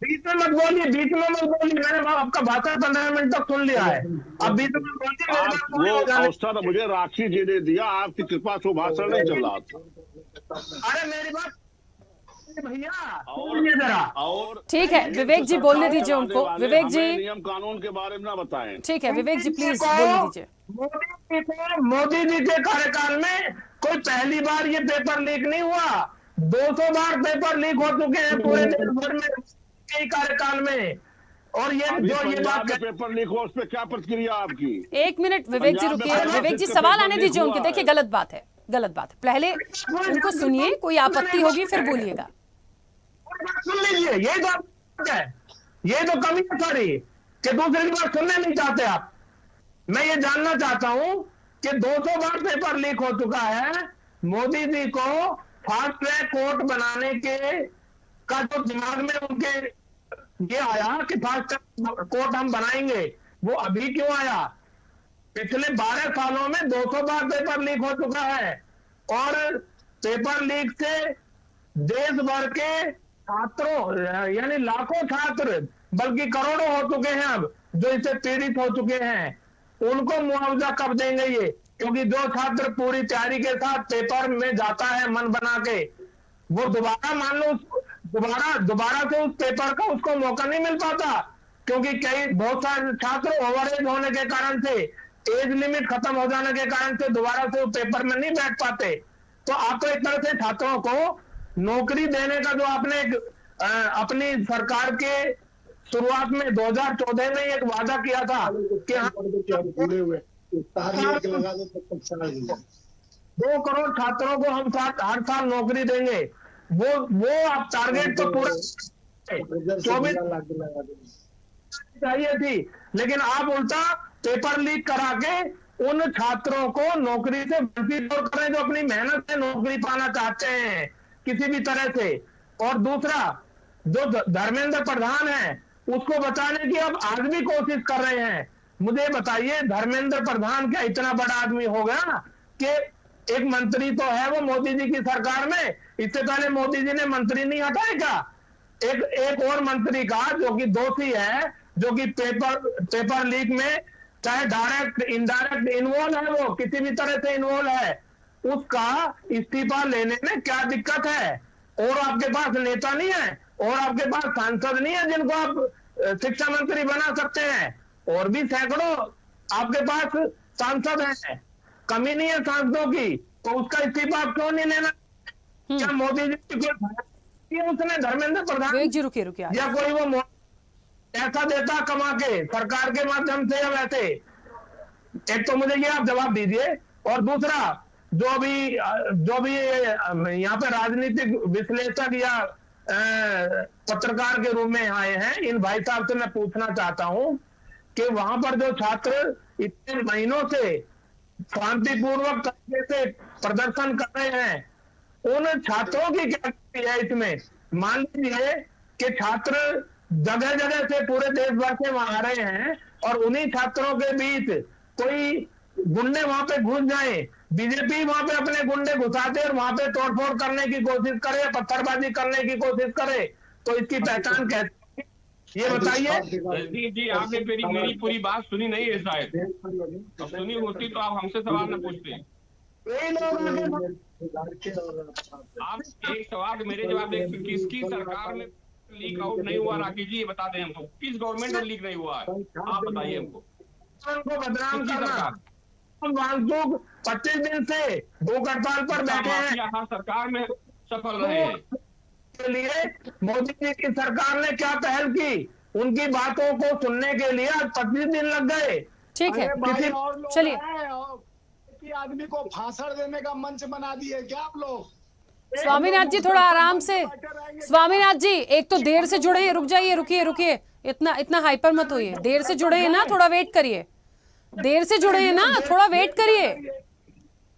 बीच में मत बोलिए, बीच में मत बोलिए, मैंने आपका भाषण 15 मिनट तक सुन लिया है, अब बीच में बोलिए। वो अवसर मुझे राखी जी ने दिया, आपकी कृपा से भाषण नहीं चल रहा था। अरे मेरी बात भैया जरा। और ठीक है विवेक जी, बोलने दीजिए उनको। विवेक जी नियम कानून के बारे में ना बताएं। ठीक है विवेक जी, प्लीज बोलने दीजिए। मोदी जी के कार्यकाल में कोई पहली बार ये पेपर लीक नहीं हुआ, 200 बार पेपर लीक हो चुके हैं पूरे देश भर में कई कार्यकाल में। और ये बात पेपर लीक हो, उस पर क्या प्रतिक्रिया आपकी? एक मिनट विवेक जी रुकिए, विवेक जी सवाल आने दीजिए उनके। देखिए गलत बात है, गलत बात है, पहले उनको सुनिए, कोई आपत्ति होगी फिर बोलिएगा। सुन लीजिए, यही तो बात है, ये तो कमी है सारी कि दूसरी बार सुनने नहीं चाहते आप। मैं ये जानना चाहता हूं कि 200 बार पेपर लीक हो चुका है, मोदी जी को फास्ट ट्रैक कोर्ट बनाने के का जो दिमाग में उनके ये आया कि फास्ट ट्रैक कोर्ट हम बनाएंगे, वो अभी क्यों आया? पिछले 12 सालों में 200 बार पेपर लीक हो चुका है और पेपर लीक से देश भर के छात्रों यानी लाखों छात्र बल्कि करोड़ों हो चुके हैं अब जो इससे पीड़ित हो चुके हैं। उनको मुआवजा कब देंगे ये? क्योंकि जो छात्र पूरी तैयारी के साथ पेपर में जाता है मन बना के, वो दोबारा मान लो दोबारा से उस पेपर का उसको मौका नहीं मिल पाता, क्योंकि बहुत सारे छात्र ओवरएज होने के कारण से, एज लिमिट खत्म हो जाने के कारण से दोबारा से उस पेपर में नहीं बैठ पाते। तो आप तो एक तरह से छात्रों को नौकरी देने का जो आपने अपनी सरकार के शुरुआत में 2014 में एक वादा किया था कि हम 2 करोड़ छात्रों को हम हर साल नौकरी देंगे। वो अब टारगेट तो पूरा 24 चाहिए थी, लेकिन आप उल्टा पेपर लीक करा के उन छात्रों को नौकरी से वंचित और करें जो अपनी मेहनत से नौकरी पाना चाहते हैं किसी भी तरह से। और दूसरा, जो धर्मेंद्र प्रधान है उसको बचाने की अब आज भी कोशिश कर रहे हैं। मुझे बताइए, धर्मेंद्र प्रधान क्या इतना बड़ा आदमी हो गया कि एक मंत्री तो है वो मोदी जी की सरकार में, इससे पहले मोदी जी ने मंत्री नहीं हटाए क्या? एक और मंत्री का जो कि दोषी है, जो कि पेपर लीक में चाहे डायरेक्ट इनडायरेक्ट इन्वॉल्व है, वो किसी भी तरह से इन्वॉल्व है, उसका इस्तीफा लेने में क्या दिक्कत है? और आपके पास नेता नहीं है और आपके पास सांसद नहीं है जिनको आप शिक्षा मंत्री बना सकते हैं, और भी सैकड़ों आपके पास सांसद हैं, कमी नहीं है सांसदों की, तो उसका इस्तीफा आप क्यों नहीं लेना? क्या मोदी जी को उसने धर्मेंद्र प्रधान जी रुकिए या कोई वो ऐसा देता कमा के सरकार के माध्यम से या वैसे? एक तो मुझे ये आप जवाब दीजिए। और दूसरा, जो भी यहाँ पे राजनीतिक विश्लेषक या पत्रकार के रूप में आए हैं, इन भाई साहब से मैं पूछना चाहता हूं कि वहां पर जो छात्र इतने महीनों से शांतिपूर्वक तरीके से प्रदर्शन कर रहे हैं, उन छात्रों की क्या गलती है इसमें? मान लीजिए कि छात्र जगह जगह से पूरे देश भर से वहां आ रहे हैं और उन्हीं छात्रों के बीच कोई गुंडे वहां पे घुस जाए, बीजेपी वहां पे अपने गुंडे घुसाते और वहां पे तोड़फोड़ करने की कोशिश करे, पत्थरबाजी करने की कोशिश करे, तो इसकी पहचान कैसे? ये बताइए। जी आपने मेरी पूरी बात सुनी नहीं है शायद, तो सुनी होती तो आप हमसे सवाल न पूछते। आप एक सवाल मेरे जवाब दें, किसकी सरकार में लीक आउट नहीं हुआ? राकेश जी ये बता दें हमको, किस गवर्नमेंट में लीक नहीं हुआ है, आप बताइए हमको। उनको बदनाम करना, 25 दिन से भूख हड़ताल पर बैठे हैं, सरकार में सफल रहे हैं। के लिए मोदी जी की सरकार ने क्या पहल की, उनकी बातों को सुनने के लिए आज 25 दिन लग गए। ठीक है, चलिए। आदमी को फांसड़ देने का मंच बना दिए क्या आप लोग? स्वामीनाथ जी थोड़ा आराम से। स्वामीनाथ जी एक तो देर से जुड़े हैं, रुक जाइए, रुकिए, इतना हाइपर मत होइए। देर से जुड़े हैं ना, थोड़ा वेट करिए। देर से जुड़े हैं ना, थोड़ा वेट करिए।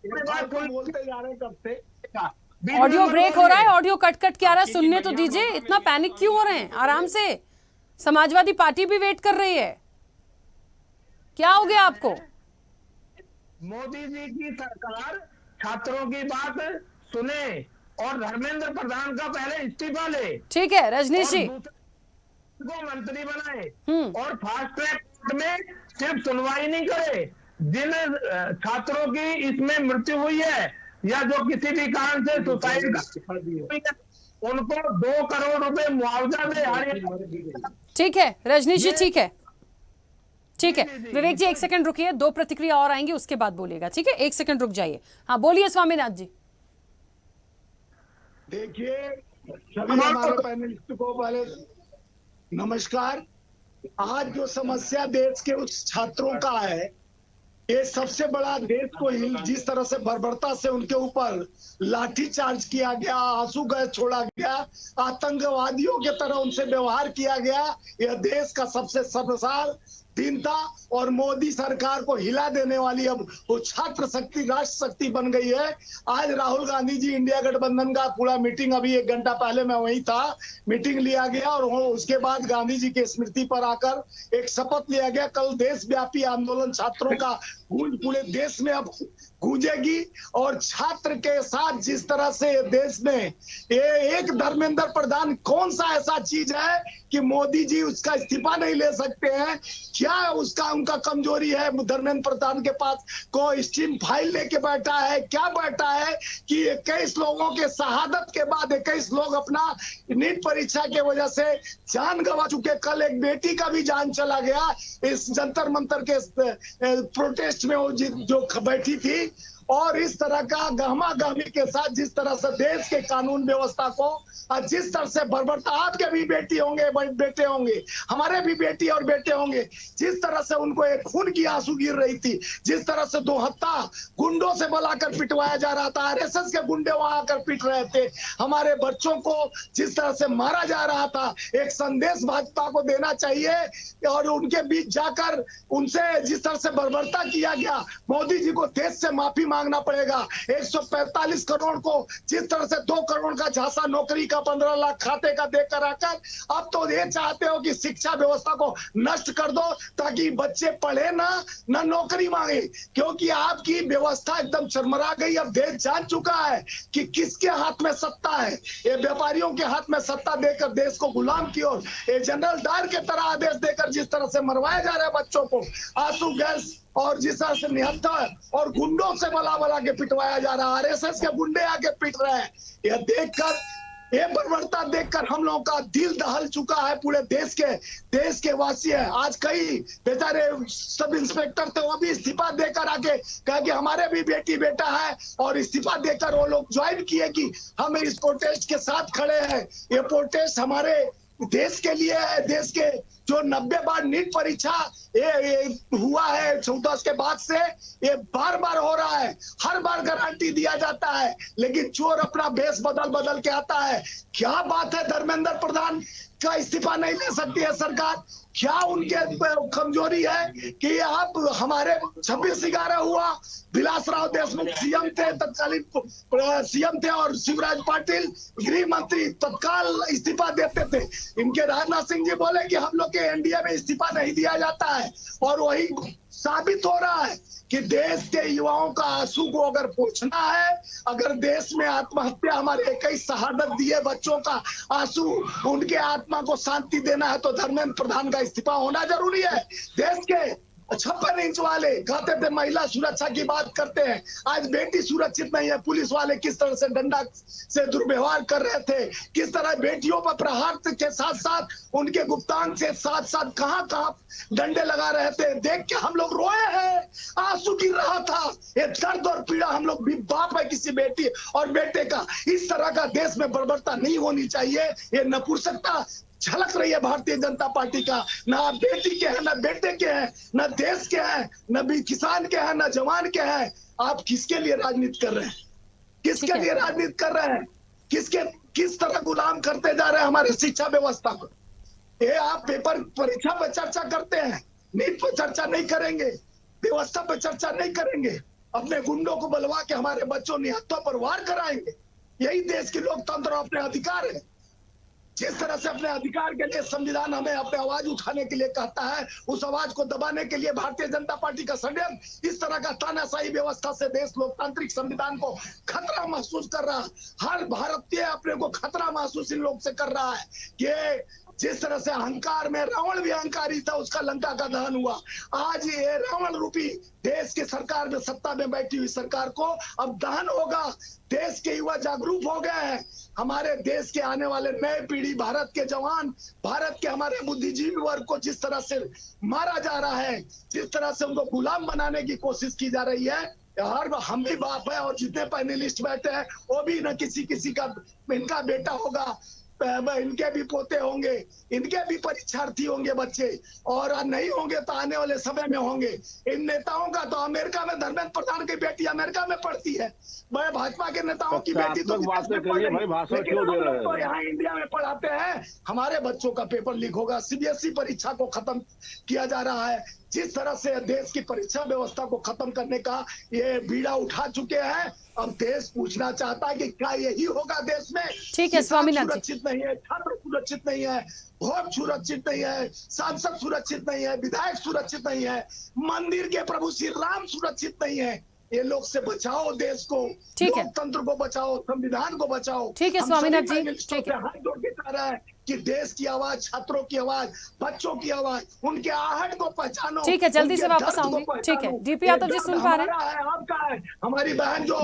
बोलते जा रहे कब से? ऑडियो ब्रेक हो रहा है, ऑडियो कट के आ रहा है, सुनने तो दीजिए। इतना पैनिक क्यों हो रहे हैं? आराम से। समाजवादी पार्टी भी वेट कर रही है। क्या हो गया आपको? मोदी जी की सरकार छात्रों की बात सुने और धर्मेंद्र प्रधान का पहले इस्तीफा ले। ठीक है रजनीश जी, को मंत्री बनाए और फास्ट ट्रैक कोर्ट में सिर्फ सुनवाई नहीं करे। जिन छात्रों की इसमें मृत्यु हुई है या जो किसी भी कारण से सुसाइड उनको 2 करोड़ रुपए मुआवजा दे। ठीक है रजनीश जी, ठीक है। विवेक जी 1 सेकंड रुकिए, 2 प्रतिक्रिया और आएंगी, उसके बाद बोलिएगा। ठीक है, 1 सेकंड रुक जाइए। हाँ बोलिए स्वामीनाथ जी। देखिए सभी हमारे पैनलिस्ट को पहले नमस्कार। आज जो समस्या देश के उस छात्रों का है, ये सबसे बड़ा देश को जिस तरह से बर्बरता से उनके ऊपर लाठी चार्ज किया गया, आंसू गैस छोड़ा गया, आतंकवादियों के तरह उनसे व्यवहार किया गया, यह देश का सबसे शर्मसार दिन था। और मोदी सरकार को हिला देने वाली अब वो छात्र शक्ति राष्ट्र शक्ति बन गई है। आज राहुल गांधी जी इंडिया गठबंधन का पूरा मीटिंग, अभी 1 घंटा पहले मैं वहीं था, मीटिंग लिया गया और उसके बाद गांधी जी की स्मृति पर आकर एक शपथ लिया गया। कल देशव्यापी आंदोलन छात्रों का गूंज पूरे देश में अब गूंजेगी। और छात्र के साथ जिस तरह से देश में ये एक धर्मेंद्र प्रधान, कौन सा ऐसा चीज है कि मोदी जी उसका इस्तीफा नहीं ले सकते हैं? क्या उसका उनका कमजोरी है? धर्मेंद्र प्रधान के पास को स्टीम फाइल लेके बैठा है, क्या बैठा है कि 21 लोगों के शहादत के बाद 21 लोग अपना नीट परीक्षा के वजह से जान गंवा चुके। कल एक बेटी का भी जान चला गया इस जंतर मंतर के प्रोटेस्ट में, वो जो बैठी थी। और इस तरह का गहमा गहमी के साथ जिस तरह से देश के कानून व्यवस्था को और जिस तरह से बर्बरता, आपके भी बेटी होंगे, बेटे होंगे, हमारे भी बेटी और बेटे होंगे, जिस तरह से उनको एक खून की आंसू गिर रही थी, जिस तरह से 2 हफ्ता गुंडों से बुलाकर पिटवाया जा रहा था, आरएसएस के गुंडे वहां आकर पिट रहे थे, हमारे बच्चों को जिस तरह से मारा जा रहा था, एक संदेश भाजपा को देना चाहिए और उनके बीच जाकर उनसे जिस तरह से बर्बरता किया गया, मोदी जी को देश से माफी मांगना पड़ेगा। 145 करोड़ को जिस तरह से 2 करोड़ का झांसा नौकरी का 15 लाख खाते का देकर आकर अब तो ये चाहते हो कि शिक्षा व्यवस्था को नष्ट कर दो ताकि बच्चे पढ़े ना नौकरी मांगे, क्योंकि आपकी व्यवस्था एकदम चरमरा गई। अब देश जान चुका है कि किसके हाथ में सत्ता है। ये व्यापारियों के हाथ में सत्ता देकर देश को गुलाम की ओर, ये जनरल डायर के तरह आदेश देकर जिस तरह से मरवाया जा रहा है बच्चों को, आंसू गैस और जिस तरह से निहत्था और गुंडों से बला के पिटवाया जा रहा है, आरएसएस के गुंडे आके पिट रहे हैं, यह देखकर, ये बर्बरता देखकर हम लोगों का दिल दहल चुका है। पूरे देश के वासी है। आज कई बेचारे सब इंस्पेक्टर थे, वो भी इस्तीफा देकर आके कहा कि हमारे भी बेटी बेटा है, और इस्तीफा देकर वो लोग ज्वाइन किए कि हम इस प्रोटेस्ट के साथ खड़े हैं। ये प्रोटेस्ट हमारे देश के लिए है। देश के जो 90 बार नीट परीक्षा ये हुआ है 14 के बाद से, ये बार बार हो रहा है, हर बार गारंटी दिया जाता है, लेकिन चोर अपना भेष बदल के आता है। क्या बात है, धर्मेंद्र प्रधान का इस्तीफा नहीं ले सकती है सरकार? क्या उनके कमजोरी है कि आप हमारे 26/11 हुआ, विलासराव देशमुख सीएम थे, तत्कालीन सीएम थे, और शिवराज पाटिल गृह मंत्री तत्काल इस्तीफा देते थे। इनके राजनाथ सिंह जी बोले कि हम लोग के एनडीए में इस्तीफा नहीं दिया जाता है, और वही साबित हो रहा है कि देश के युवाओं का आंसू को अगर पूछना है, अगर देश में आत्महत्या, हमारे 21 शहादत दिए बच्चों का आंसू, उनके आत्मा को शांति देना है तो धर्मेंद्र प्रधान का इस्तीफा होना जरूरी है। देश के 56 इंच वाले कहते थे महिला सुरक्षा की बात करते हैं, आज बेटी सुरक्षित नहीं है। पुलिस वाले किस तरह से डंडा से दुर्व्यवहार कर रहे थे, किस तरह बेटियों पर प्रहार के साथ साथ उनके गुप्तांग से साथ साथ कहां डंडे लगा रहे थे, देख के हम लोग रोए हैं, आंसू गिर रहा था। ये दर्द और पीड़ा हम लोग भी बाप है किसी बेटी और बेटे का। इस तरह का देश में बर्बरता नहीं होनी चाहिए। ये नपुंसकता झलक रही है भारतीय जनता पार्टी का। ना बेटी के हैं, ना बेटे के हैं, ना देश के हैं, न भी किसान के हैं, ना जवान के हैं। आप किसके लिए राजनीति कर रहे हैं? किसके लिए राजनीति कर रहे हैं? किस तरह गुलाम करते जा रहे हैं हमारे शिक्षा व्यवस्था को? ये आप पेपर परीक्षा पर चर्चा करते हैं, नीट पर चर्चा नहीं करेंगे, व्यवस्था पर चर्चा नहीं करेंगे, अपने गुंडों को बुलवा के हमारे बच्चों निहत्थों पर वार कराएंगे। यही देश के लोकतंत्र और अपने अधिकार है। जिस तरह से अपने अधिकार के लिए संविधान हमें अपने आवाज उठाने के लिए कहता है, उस आवाज को दबाने के लिए भारतीय जनता पार्टी का षड्यंत्र इस तरह का तानाशाही व्यवस्था से देश लोकतांत्रिक संविधान को खतरा महसूस कर रहा है। हर भारतीय अपने को खतरा महसूस इन लोग से कर रहा है कि जिस तरह से अहंकार में रावण भी अहंकारी था, उसका लंका का दहन हुआ। आज ये रावण रूपी देश की सरकार में, सत्ता में बैठी हुई सरकार को अब दहन होगा। देश के युवा जागरूक हो गए हैं। हमारे देश के आने वाले नए पीढ़ी, भारत के जवान, भारत के हमारे बुद्धिजीवी वर्ग को जिस तरह से मारा जा रहा है, जिस तरह से उनको गुलाम बनाने की कोशिश की जा रही है, हर हम भी बाप है और जितने पैनलिस्ट बैठे हैं वो भी न किसी का इनका बेटा होगा, इनके भी पोते होंगे, इनके भी परीक्षार्थी होंगे बच्चे, और नहीं होंगे तो आने वाले समय में होंगे। इन नेताओं का तो अमेरिका में धर्मेंद्र प्रधान की बेटी अमेरिका में पढ़ती है, बड़े भाजपा के नेताओं की बेटी तो यहाँ इंडिया में पढ़ाते हैं। हमारे बच्चों का पेपर लीक होगा, सीबीएसई परीक्षा को खत्म किया जा रहा है। जिस तरह से देश की परीक्षा व्यवस्था को खत्म करने का ये बीड़ा उठा चुके हैं, अब देश पूछना चाहता है कि क्या यही होगा देश में? ठीक है स्वामीनाथ जी, सुरक्षित नहीं है, छात्र सुरक्षित नहीं है, वोट सुरक्षित नहीं है, सांसद सुरक्षित नहीं है, विधायक सुरक्षित नहीं है, मंदिर के प्रभु श्री राम सुरक्षित नहीं है। ये लोग से बचाओ देश को, लोकतंत्र को बचाओ, संविधान को बचाओ। ठीक है स्वामीनाथ जी, ठीक है, हाथ जोड़ के कह रहा है कि देश की आवाज, छात्रों की आवाज, बच्चों की आवाज, उनके आहट को पहचानो। ठीक है, जल्दी से वापस आऊंगी। ठीक है, डीपी यादव जी सुन पा रहे हैं? आपका है, हमारी बहन जो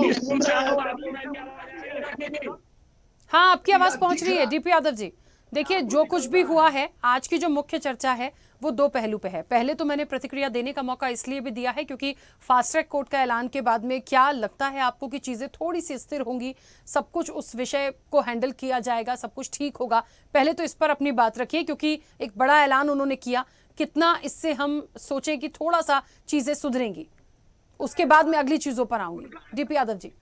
हाँ, आपकी आवाज पहुंच रही है डीपी यादव जी। देखिए, जो कुछ भी हुआ है, आज की जो मुख्य चर्चा है वो दो पहलू पे है। पहले तो मैंने प्रतिक्रिया देने का मौका इसलिए भी दिया है क्योंकि फास्ट ट्रैक कोर्ट का ऐलान के बाद में क्या लगता है आपको कि चीज़ें थोड़ी सी स्थिर होंगी, सब कुछ उस विषय को हैंडल किया जाएगा, सब कुछ ठीक होगा? पहले तो इस पर अपनी बात रखिए क्योंकि एक बड़ा ऐलान उन्होंने किया, कितना इससे हम सोचें कि थोड़ा सा चीज़ें सुधरेंगी, उसके बाद में अगली चीज़ों पर आऊंगी। डीपी यादव जी।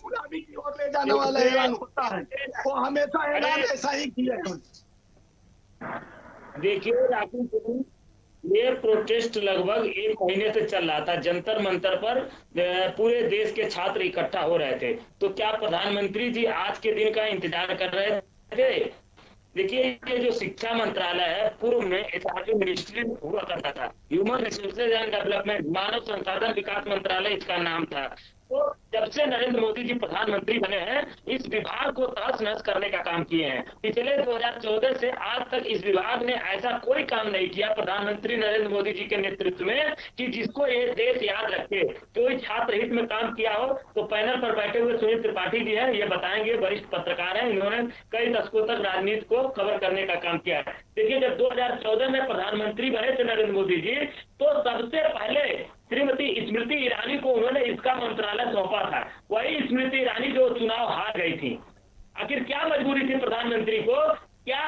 गुलामी की ओर ले जाने वाला ऐलान होता है, वो हमेशा ऐलान ऐसा ही किया। देखिए राकेश जी, ये प्रोटेस्ट लगभग 1 महीने से चल रहा था। जंतर मंतर पर पूरे देश के छात्र इकट्ठा हो रहे थे। तो क्या प्रधानमंत्री जी आज के दिन का इंतजार कर रहे थे? देखिए, ये जो शिक्षा मंत्रालय है, पूर्व में एचआरडी मिनिस्ट्री हुआ करता था, ह्यूमन रिसोर्सेज एंड डेवलपमेंट, मानव संसाधन विकास मंत्रालय इसका नाम था। तो जब से नरेंद्र मोदी जी प्रधानमंत्री बने हैं, इस विभाग को तहस नहस करने का काम किए हैं। पिछले 2014 से आज तक इस विभाग ने ऐसा कोई काम नहीं किया प्रधानमंत्री नरेंद्र मोदी जी के नेतृत्व में कि जिसको ये देश याद रखे। कोई छात्र हित में काम किया हो तो पैनल पर बैठे हुए सुनील त्रिपाठी जी हैं, ये बताएंगे, वरिष्ठ पत्रकार हैं, इन्होंने कई दशकों तक राजनीति को कवर करने का काम किया है। देखिए, जब 2014 में प्रधानमंत्री बने थे नरेंद्र मोदी जी, तो सबसे पहले श्रीमती स्मृति ईरानी को उन्होंने इसका मंत्रालय सौंपा था। वही स्मृति ईरानी जो चुनाव हार गई थी। आखिर क्या मजबूरी थी प्रधानमंत्री को? क्या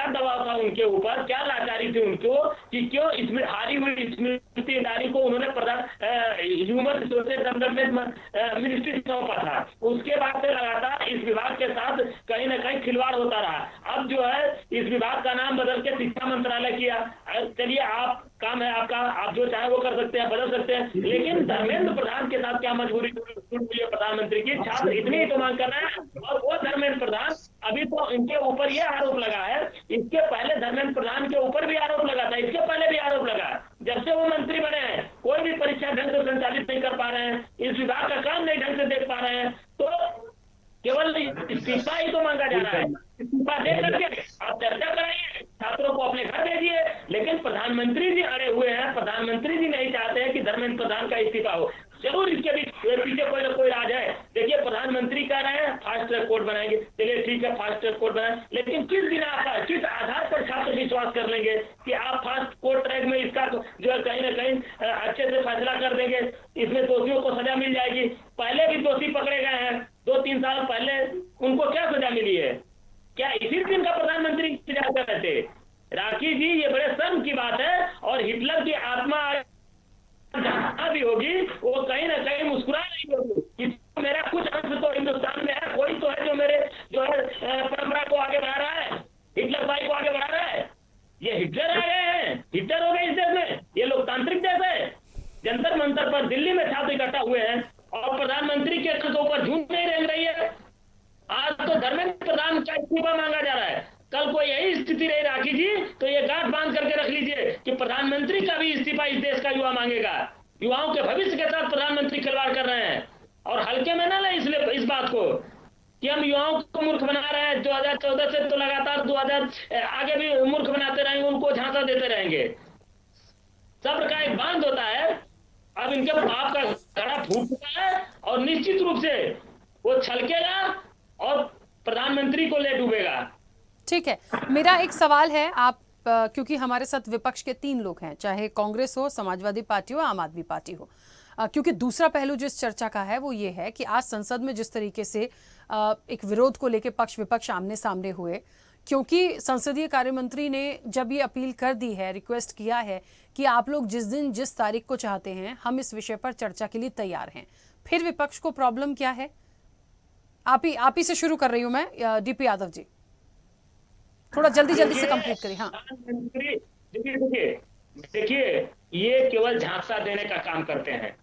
दबाव था उनके ऊपर? क्या लाचारी थी उनको कि क्यों हारी हुई स्मृति ईरानी को उन्होंने ह्यूमन रिसोर्सेज डेवलपमेंट मिनिस्ट्री सौंपा था? उसके बाद से लगातार इस विभाग के साथ कहीं ना कहीं खिलवाड़ होता रहा। अब जो है इस विभाग का नाम बदल के शिक्षा मंत्रालय किया। चलिए, आप काम है आपका, आप जो चाहे वो कर सकते हैं, बदल सकते हैं, लेकिन धर्मेंद्र प्रधान के साथ क्या मजबूरी हुई है प्रधानमंत्री की? छात्र इतनी ही तो मांग कर रहे हैं। और वो धर्मेंद्र प्रधान, अभी तो इनके ऊपर ये आरोप लगा है, इसके पहले धर्मेंद्र प्रधान के ऊपर भी आरोप लगा था, इसके पहले भी आरोप लगा। जब से वो मंत्री बने हैं, कोई भी परीक्षा ढंग से संचालित नहीं कर पा रहे हैं, इस विभाग का काम नहीं ढंग से देख पा रहे हैं, तो केवल इस्तीफा ही तो मांगा जा रहा है। इस्तीफा दे करके आप चर्चा कराइए, छात्रों को अपने घर भेजिए, लेकिन प्रधानमंत्री जी अड़े हुए हैं। प्रधानमंत्री जी नहीं चाहते हैं कि धर्मेंद्र प्रधान का इस्तीफा हो। जरूर इसके पीछे कोई ना कोई राज है। देखिए, प्रधानमंत्री कह रहे हैं फास्ट ट्रैक कोर्ट बनाएंगे, चलिए ठीक है, फास्ट ट्रैक कोर्ट बनाए, लेकिन किस बिना पर, किस आधार पर छात्र विश्वास कर लेंगे कि आप फास्ट कोर्ट ट्रैक में इसका जो है कहीं ना कहीं अच्छे से फैसला कर देंगे, इसमें दोषियों को सजा मिल जाएगी? पहले भी दोषी पकड़े गए हैं, 2-3 साल पहले उनको क्या सजा मिली है? क्या इसी दिन का प्रधानमंत्री इंतजार कर रहे थे? राखी जी, ये बड़े शर्म की बात है। और हिटलर की आत्मा जहां भी होगी, वो कहीं ना कहीं मुस्कुरा रही होगी कि मेरा कुछ अंश तो हिंदुस्तान में है, कोई तो है जो मेरे जो है परंपरा को आगे बढ़ा रहा है, हिटलर भाई को आगे बढ़ा रहा है। ये हिटलर आ गए हैं, हिटलर हो गए इस देश में। ये लोकतांत्रिक देश है। जंतर मंतर पर दिल्ली में छात्र इकट्ठा हुए हैं और प्रधानमंत्री के ऊपर झूठ नहीं रेंग रही है। आज तो धर्मेंद्र प्रधान का इस्तीफा मांगा जा रहा है। कल को यही स्थिति रही राखी जी, तो ये गांठ बांध करके रख लीजिए कि प्रधानमंत्री का भी इस्तीफा इस देश का युवा मांगेगा। युवाओं के भविष्य के साथ प्रधानमंत्री खिलवाड़ कर रहे हैं और हल्के में ना ले इसलिए इस बात को कि हम युवाओं को मूर्ख बना रहे हैं। 2014 से तो लगातार 2000 आगे भी मूर्ख बनाते रहेंगे, उनको झांसा देते रहेंगे। सब्र का एक बांध होता है। अब इनके बाप का घड़ा फूट चुका है और निश्चित रूप से वो छलकेगा और प्रधानमंत्री को ले डूबेगा। ठीक है, मेरा एक सवाल है, आप क्योंकि हमारे साथ विपक्ष के 3 लोग हैं, चाहे कांग्रेस हो, समाजवादी पार्टी हो, आम आदमी पार्टी हो, क्योंकि दूसरा पहलू जिस चर्चा का है वो ये है कि आज संसद में जिस तरीके से एक विरोध को लेकर पक्ष विपक्ष आमने सामने हुए, क्योंकि संसदीय कार्य मंत्री ने जब ये अपील कर दी है, रिक्वेस्ट किया है कि आप लोग जिस दिन जिस तारीख को चाहते हैं हम इस विषय पर चर्चा के लिए तैयार हैं, फिर विपक्ष को प्रॉब्लम क्या है? आप ही से शुरू कर रही हूं मैं, डीपी यादव जी, थोड़ा जल्दी से कंप्लीट करिए। हाँ, देखिए, ये केवल झांसा देने का काम करते हैं।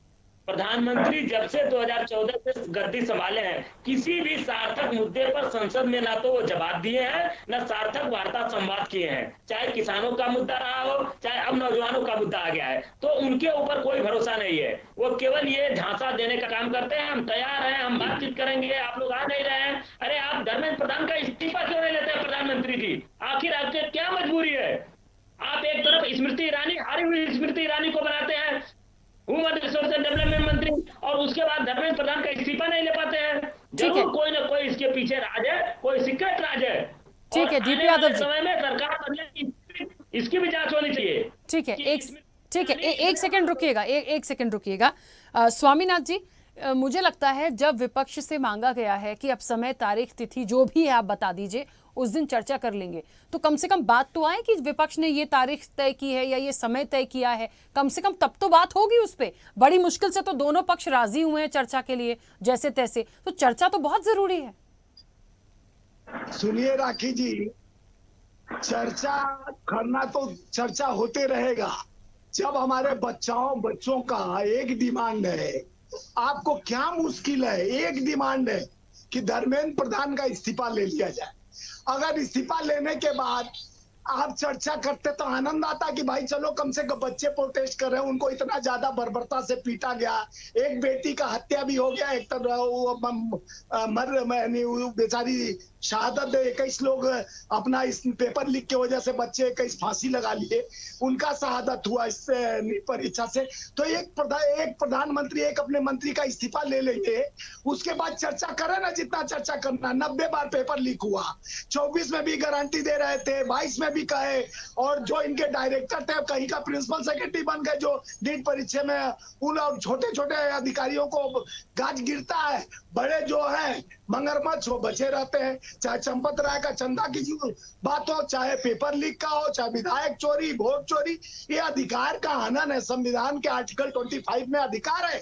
प्रधानमंत्री जब से 2014 से गद्दी संभाले हैं, किसी भी सार्थक मुद्दे पर संसद में ना तो वो जवाब दिए हैं, ना सार्थक वार्ता संवाद किए हैं। चाहे किसानों का मुद्दा रहा हो, चाहे अब नौजवानों का मुद्दा आ गया है, तो उनके ऊपर कोई भरोसा नहीं है। वो केवल ये झांसा देने का काम करते हैं। हम तैयार हैं, हम बातचीत करेंगे, आप लोग आ नहीं रहे हैं। अरे आप धर्मेंद्र प्रधान का इस्तीफा क्यों नहीं लेते प्रधानमंत्री जी? आखिर आपके क्या मजबूरी है? आप एक तरफ स्मृति ईरानी, हारी हुई स्मृति ईरानी को बनाते हैं ह्यूमन रिसोर्सेज डेवलपमेंट मंत्री, और उसके बाद धर्मेंद्र प्रधान का इस्तीफा नहीं ले पाते हैं। जरूर कोई ना कोई इसके पीछे राज है, कोई सीक्रेट राज है। ठीक है, डीपी यादव जी, समय में सरकार बदलेगी, इसकी भी जांच होनी चाहिए। ठीक है, एक सेकंड रुकिएगा, एक सेकंड रुकिएगा। स्वामीनाथ जी, मुझे लगता है जब विपक्ष से मांगा गया है कि अब समय, तारीख, तिथि जो भी है आप बता दीजिए, उस दिन चर्चा कर लेंगे, तो कम से कम बात तो आए कि विपक्ष ने ये तारीख तय की है या ये समय तय किया है, कम से कम तब तो बात होगी उस पे। बड़ी मुश्किल से तो दोनों पक्ष राजी हुए हैं चर्चा के लिए जैसे तैसे, तो चर्चा तो बहुत जरूरी है। सुनिए राखी जी, चर्चा करना तो चर्चा होते रहेगा। जब हमारे बच्चों का एक डिमांड है, आपको क्या मुश्किल है, एक डिमांड है कि धर्मेंद्र प्रधान का इस्तीफा ले लिया जाए। अगर इस्तीफा लेने के बाद आप चर्चा करते तो आनंद आता कि भाई चलो कम से कम बच्चे प्रोटेस्ट कर रहे हैं, उनको इतना ज्यादा बर्बरता से पीटा गया, एक बेटी का हत्या भी हो गया, एक तो बेचारी शहादत दे, 21 लोग अपना इस पेपर लीक की वजह से बच्चे 21 फांसी लगा लिए, उनका शहादत हुआ इस परीक्षा से। तो एक प्रधानमंत्री एक अपने मंत्री का इस्तीफा ले लेंगे, उसके बाद चर्चा करें ना, जितना चर्चा करना। 90 बार पेपर लीक हुआ, 24 में भी गारंटी दे रहे थे, 22 में भी कहे, और जो इनके डायरेक्टर थे कहीं का प्रिंसिपल सेक्रेटरी बन गए, जो नीट परीक्षा में उन छोटे छोटे अधिकारियों को गाज गिरता है, बड़े जो है मगरमच्छ वो बचे रहते हैं। चाहे चंपत राय का चंदा की बात हो, चाहे पेपर लीक का हो, चाहे विधायक चोरी, वोट चोरी, ये अधिकार का हनन है। संविधान के आर्टिकल 25 में अधिकार है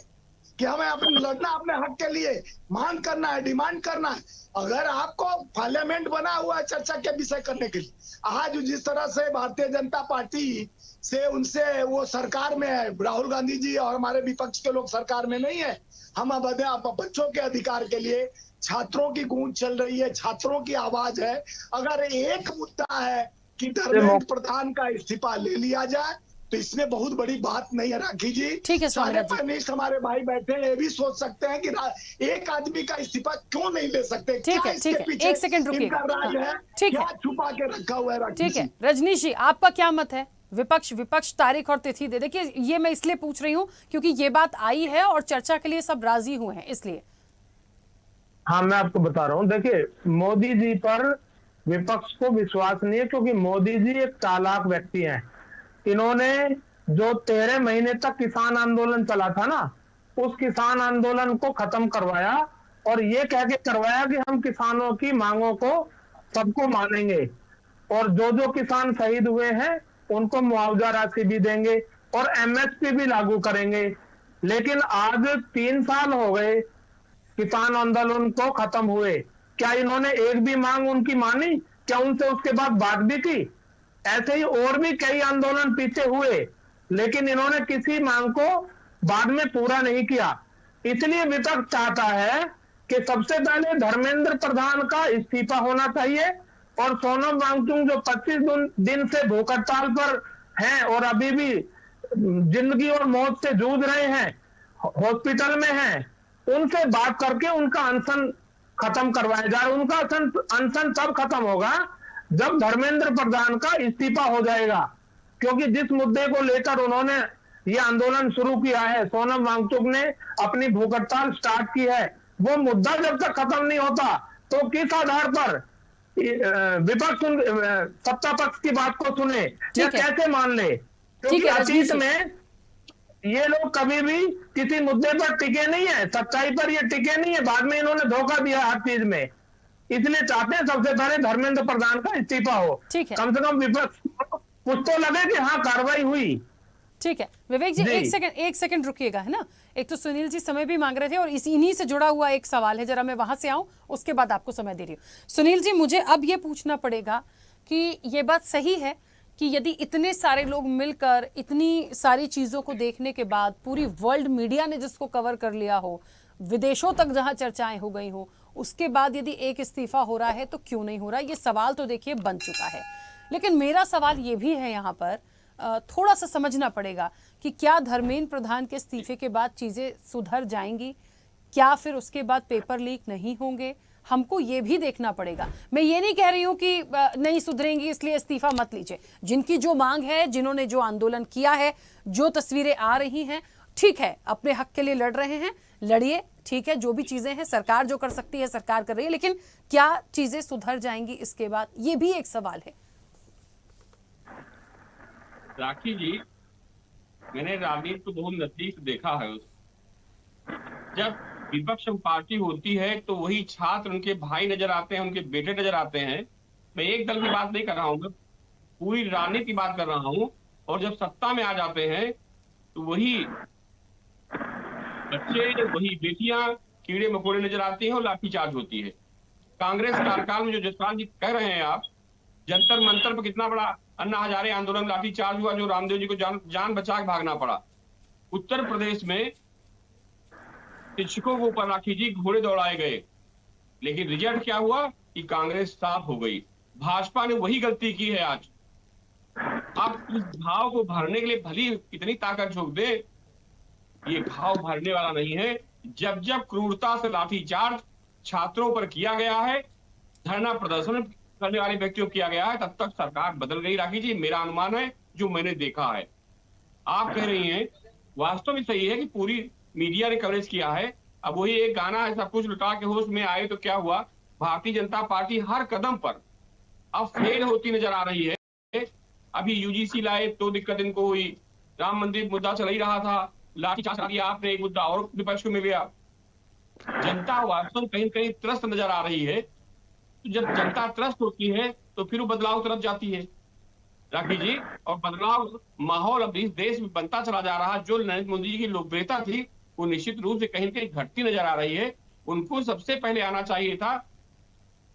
कि हमें अपने लड़ना, अपने हक के लिए मांग करना है, डिमांड करना है। अगर आपको पार्लियामेंट बना हुआ है चर्चा के विषय करने के लिए, आज जिस तरह से भारतीय जनता पार्टी से उनसे वो सरकार में है, राहुल गांधी जी और हमारे विपक्ष के लोग सरकार में नहीं है, हम अब बच्चों के अधिकार के लिए छात्रों की गूंज चल रही है, छात्रों की आवाज है। अगर एक मुद्दा है कि धर्मेंद्र प्रधान का इस्तीफा ले लिया जाए, तो इसमें बहुत बड़ी बात नहीं है राखी जी। ठीक है, सारे पैनलिस्ट हमारे भाई बैठे ये भी सोच सकते हैं कि एक आदमी का इस्तीफा क्यों नहीं ले सकते। ठीक है, एक सेकंड रुकिएगा। ठीक है, छुपा के रखा हुआ है राखी। ठीक है, रजनीश जी आपका क्या मत है? विपक्ष तारीख और तिथि दे। देखिए, ये मैं इसलिए पूछ रही हूँ क्योंकि ये बात आई है और चर्चा के लिए सब राजी हुए हैं, इसलिए। हाँ, मैं आपको बता रहा हूँ, देखिए मोदी जी पर विपक्ष को विश्वास नहीं है, क्योंकि मोदी जी एक चालाक व्यक्ति हैं। इन्होंने जो 13 महीने तक किसान आंदोलन चला था ना, उस किसान आंदोलन को खत्म करवाया और ये कह के करवाया कि हम किसानों की मांगों को सबको मानेंगे और जो किसान शहीद हुए हैं उनको मुआवजा राशि भी देंगे और एमएसपी भी लागू करेंगे। लेकिन आज 3 साल हो गए किसान आंदोलन को खत्म हुए, क्या इन्होंने एक भी मांग उनकी मानी? क्या उनसे उसके बाद बात भी की? ऐसे ही और भी कई आंदोलन पीछे हुए, लेकिन इन्होंने किसी मांग को बाद में पूरा नहीं किया। इसलिए विपक्ष चाहता है कि सबसे पहले धर्मेंद्र प्रधान का इस्तीफा होना चाहिए और सोनम वांगचुक जो 25 दिन से भूख हड़ताल पर हैं और अभी भी जिंदगी और मौत से जूझ रहे हैं, हॉस्पिटल में हैं, उनसे बात करके उनका अनशन खत्म करवाया जाए। उनका अनशन तब खत्म होगा जब धर्मेंद्र प्रधान का इस्तीफा हो जाएगा, क्योंकि जिस मुद्दे को लेकर उन्होंने ये आंदोलन शुरू किया है, सोनम वांगचुक ने अपनी भूख हड़ताल स्टार्ट की है, वो मुद्दा जब तक खत्म नहीं होता तो किस आधार पर विपक्ष सत्ता पक्ष की बात को सुने या कैसे मान ले? क्योंकि अतीत में ये लोग कभी भी किसी मुद्दे पर टिके नहीं है, सच्चाई पर ये टिके नहीं है, बाद में इन्होंने धोखा दिया हर चीज में। इसलिए चाहते हैं सबसे पहले धर्मेंद्र प्रधान का इस्तीफा हो, कम से कम विपक्ष कुछ तो लगे कि हाँ कार्रवाई हुई। ठीक है विवेक जी, एक सेकंड रुकिएगा, है ना। एक तो सुनील जी समय भी मांग रहे थे और इन्हीं से जुड़ा हुआ एक सवाल है, जरा मैं वहां से आऊं, उसके बाद आपको समय दे रही हूँ। सुनील जी, मुझे अब ये पूछना पड़ेगा कि ये बात सही है कि यदि इतने सारे लोग मिलकर इतनी सारी चीजों को देखने के बाद, पूरी वर्ल्ड मीडिया ने जिसको कवर कर लिया हो, विदेशों तक जहां चर्चाएं हो गई हो, उसके बाद यदि एक इस्तीफा हो रहा है तो क्यों नहीं हो रहा? ये सवाल तो देखिए बन चुका है। लेकिन मेरा सवाल ये भी है, यहाँ पर थोड़ा सा समझना पड़ेगा कि क्या धर्मेंद्र प्रधान के इस्तीफे के बाद चीजें सुधर जाएंगी, क्या फिर उसके बाद पेपर लीक नहीं होंगे? हमको ये भी देखना पड़ेगा। मैं ये नहीं कह रही हूँ कि नहीं सुधरेंगी इसलिए इस्तीफा मत लीजिए। जिनकी जो मांग है, जिन्होंने जो आंदोलन किया है, जो तस्वीरें आ रही हैं, ठीक है, अपने हक के लिए लड़ रहे हैं, लड़िए, ठीक है। जो भी चीजें हैं सरकार जो कर सकती है सरकार कर रही है, लेकिन क्या चीजें सुधर जाएंगी इसके बाद? ये भी एक सवाल है। राखी जी, मैंने राजनीति को बहुत नजदीक से देखा है। जब विपक्ष पार्टी होती है तो वही छात्र उनके भाई नजर आते हैं, उनके बेटे नजर आते हैं। मैं एक दल की बात नहीं कर रहा हूँ, मैं पूरी राजनीति की बात कर रहा हूँ। और जब सत्ता में आ जाते हैं तो वही बच्चे, वही बेटियां कीड़े मकोड़े नजर आती हैं और लाठीचार्ज होती है। कांग्रेस कार्यकाल में जो जसपाल जी कह रहे हैं आप, जंतर मंतर पर कितना बड़ा अन्ना हजारे आंदोलन लाठीचार्ज हुआ, जो रामदेव जी को जान बचा के भागना पड़ा। उत्तर प्रदेश में शिक्षकों को ऊपर राखी जी घोड़े दौड़ाए गए, लेकिन रिजल्ट क्या हुआ कि कांग्रेस साफ हो गई। भाजपा ने वही गलती की है आज। आप इस घाव को भरने के लिए भली इतनी ताकत झोंक दे, ये घाव भरने वाला नहीं है। जब जब क्रूरता से लाठीचार्ज छात्रों पर किया गया है, धरना प्रदर्शन करने वाले व्यक्तियों किया गया है, तब तक सरकार बदल गई। राखी जी, मेरा अनुमान है जो मैंने देखा है। आप कह रही हैं, वास्तव में सही है कि पूरी मीडिया ने कवरेज किया है। अब वही एक गाना है, सब कुछ लुटा के होश में आए तो क्या हुआ। भारतीय जनता पार्टी हर कदम पर अब फेल होती नजर आ रही है। अभी यूजीसी लाए तो दिक्कत इनको हुई, राम मंदिर मुद्दा चल ही रहा था, लाठीचार्ज करा दिया आपने, एक मुद्दा और विपक्ष में गया। जनता वास्तव कहीं कहीं त्रस्त नजर आ रही है। तो जब जनता त्रस्त होती है तो फिर वो बदलाव तरफ जाती है राखी जी, और बदलाव माहौल अब इस देश में बनता चला जा रहा है। जो नरेंद्र मोदी जी की लोकप्रियता थी वो निश्चित रूप से कहीं कहीं घटती नजर आ रही है। उनको सबसे पहले आना चाहिए था।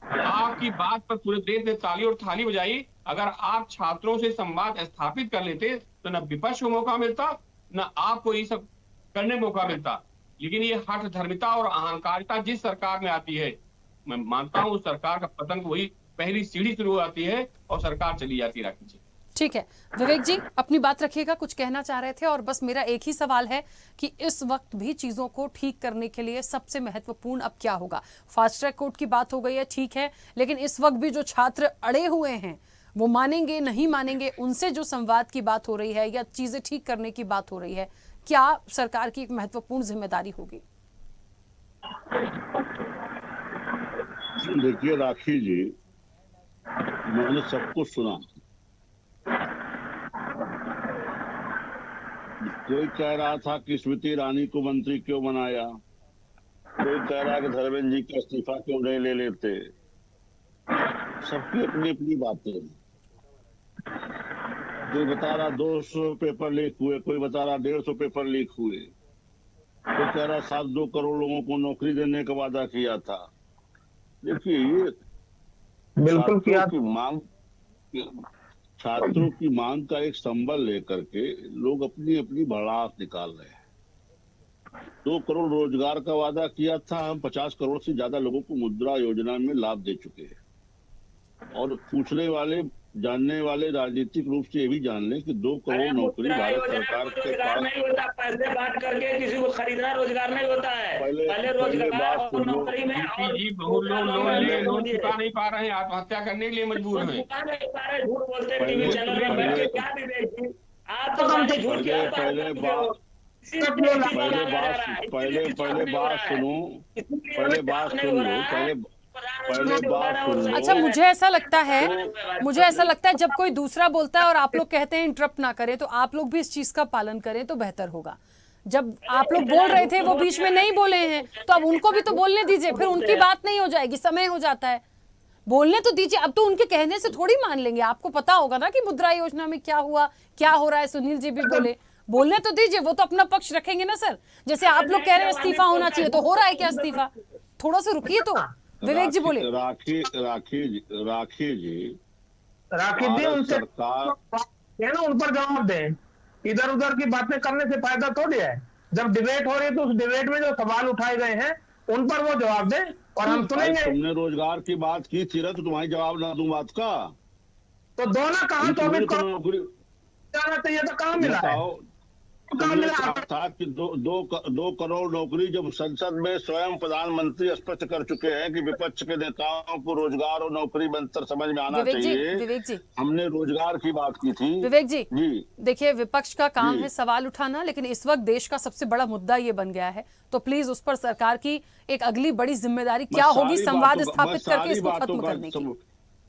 आपकी बात पर पूरे देश ने ताली और थाली बजाई। अगर आप छात्रों से संवाद स्थापित कर लेते तो न विपक्ष को मौका मिलता, न आपको ये सब करने का मौका मिलता। लेकिन ये हठ धर्मिता और अहंकारिता जिस सरकार में आती है, मैं मानता हूं उस सरकार का पतन को वही पहली सीढ़ी शुरू आती है और सरकार चली जाती है। राखी जी, ठीक है। विवेक जी, अपनी बात रखिएगा, कुछ कहना चाह रहे थे। और बस मेरा एक ही सवाल है कि इस वक्त भी चीजों को ठीक करने के लिए सबसे महत्वपूर्ण अब क्या होगा? फास्ट ट्रैक कोर्ट की बात हो गई है, ठीक है, लेकिन इस वक्त भी जो छात्र अड़े हुए हैं वो मानेंगे नहीं मानेंगे, उनसे जो संवाद की बात हो रही है या चीजें ठीक करने की बात हो रही है, क्या सरकार की एक महत्वपूर्ण जिम्मेदारी होगी? देखिए राखी जी, मैंने सब कुछ सुना। कोई कह रहा था कि स्मृति ईरानी को मंत्री क्यों बनाया, कोई कह रहा है कि धर्मेंद्र जी का इस्तीफा क्यों नहीं ले लेते। सबकी अपनी अपनी बातें। कोई बता रहा 200 पेपर लीक हुए, कोई बता रहा 150 पेपर लीक हुए, कोई कह रहा 7-2 करोड़ लोगों को नौकरी देने का वादा किया था। देखिए, ये बिल्कुल किया की मांग, छात्रों की मांग का एक संबल लेकर के लोग अपनी अपनी भड़ास निकाल रहे हैं। 2 करोड़ रोजगार का वादा किया था, हम 50 करोड़ से ज्यादा लोगों को मुद्रा योजना में लाभ दे चुके हैं। और पूछने वाले जानने वाले राजनीतिक रूप से ये भी जान लें कि 2 करोड़ नौकरी भारत सरकार के पास नहीं होता। पैसे बांट करके किसी को खरीदना रोजगार नहीं होता है। पहले रोजगार और नौकरी में बहुत लोग लोन चुका नहीं पा रहे हैं, आत्महत्या करने के लिए मजबूर हैं। झूठ बोलते टीवी चैनल में बैठ के, क्या विवेक, आप तो हमसे झूठ क्या पहले बात सुनो। अच्छा, मुझे ऐसा लगता है जब कोई दूसरा बोलता है और आप लोग कहते हैं इंटरप्ट ना करें, तो आप लोग भी इस चीज का पालन करें तो बेहतर होगा। जब आप लोग बोल रहे थे वो बीच में नहीं बोले हैं, तो अब उनको भी तो बोलने दीजिए, फिर उनकी बात नहीं हो जाएगी, समय हो जाता है, बोलने तो दीजिए। अब तो उनके कहने से थोड़ी मान लेंगे, आपको पता होगा ना कि मुद्रा योजना में क्या हुआ, क्या हो रहा है। सुनील जी भी बोलने तो दीजिए, वो तो अपना पक्ष रखेंगे ना सर। जैसे आप लोग कह रहे हैं इस्तीफा होना चाहिए, तो हो रहा है क्या इस्तीफा? थोड़ा सा रुकिए तो। विवेक जी बोले। राखी जी उनसे उन पर जवाब दें। इधर उधर की बातें करने से फायदा थोड़ी है। जब डिबेट हो रही है तो उस डिबेट में जो सवाल उठाए गए हैं उन पर वो जवाब दें और हम सुनेंगे। तुमने रोजगार की बात की थी ना, तो तुम्हारी जवाब ना दूं बात का, तो दोनों कहा तो जाना चाहिए, तो कहाँ मिला है? था कि 2 करोड़ नौकरी जब संसद में स्वयं प्रधानमंत्री स्पष्ट कर चुके हैं कि विपक्ष के नेताओं को रोजगार और नौकरी में अंतर समझ में आना चाहिए। विवेक जी, हमने रोजगार की बात की थी। विवेक जी देखिए, विपक्ष का काम है सवाल उठाना, लेकिन इस वक्त देश का सबसे बड़ा मुद्दा ये बन गया है, तो प्लीज उस पर सरकार की एक अगली बड़ी जिम्मेदारी क्या होगी, संवाद स्थापित करके इसको खत्म करने की।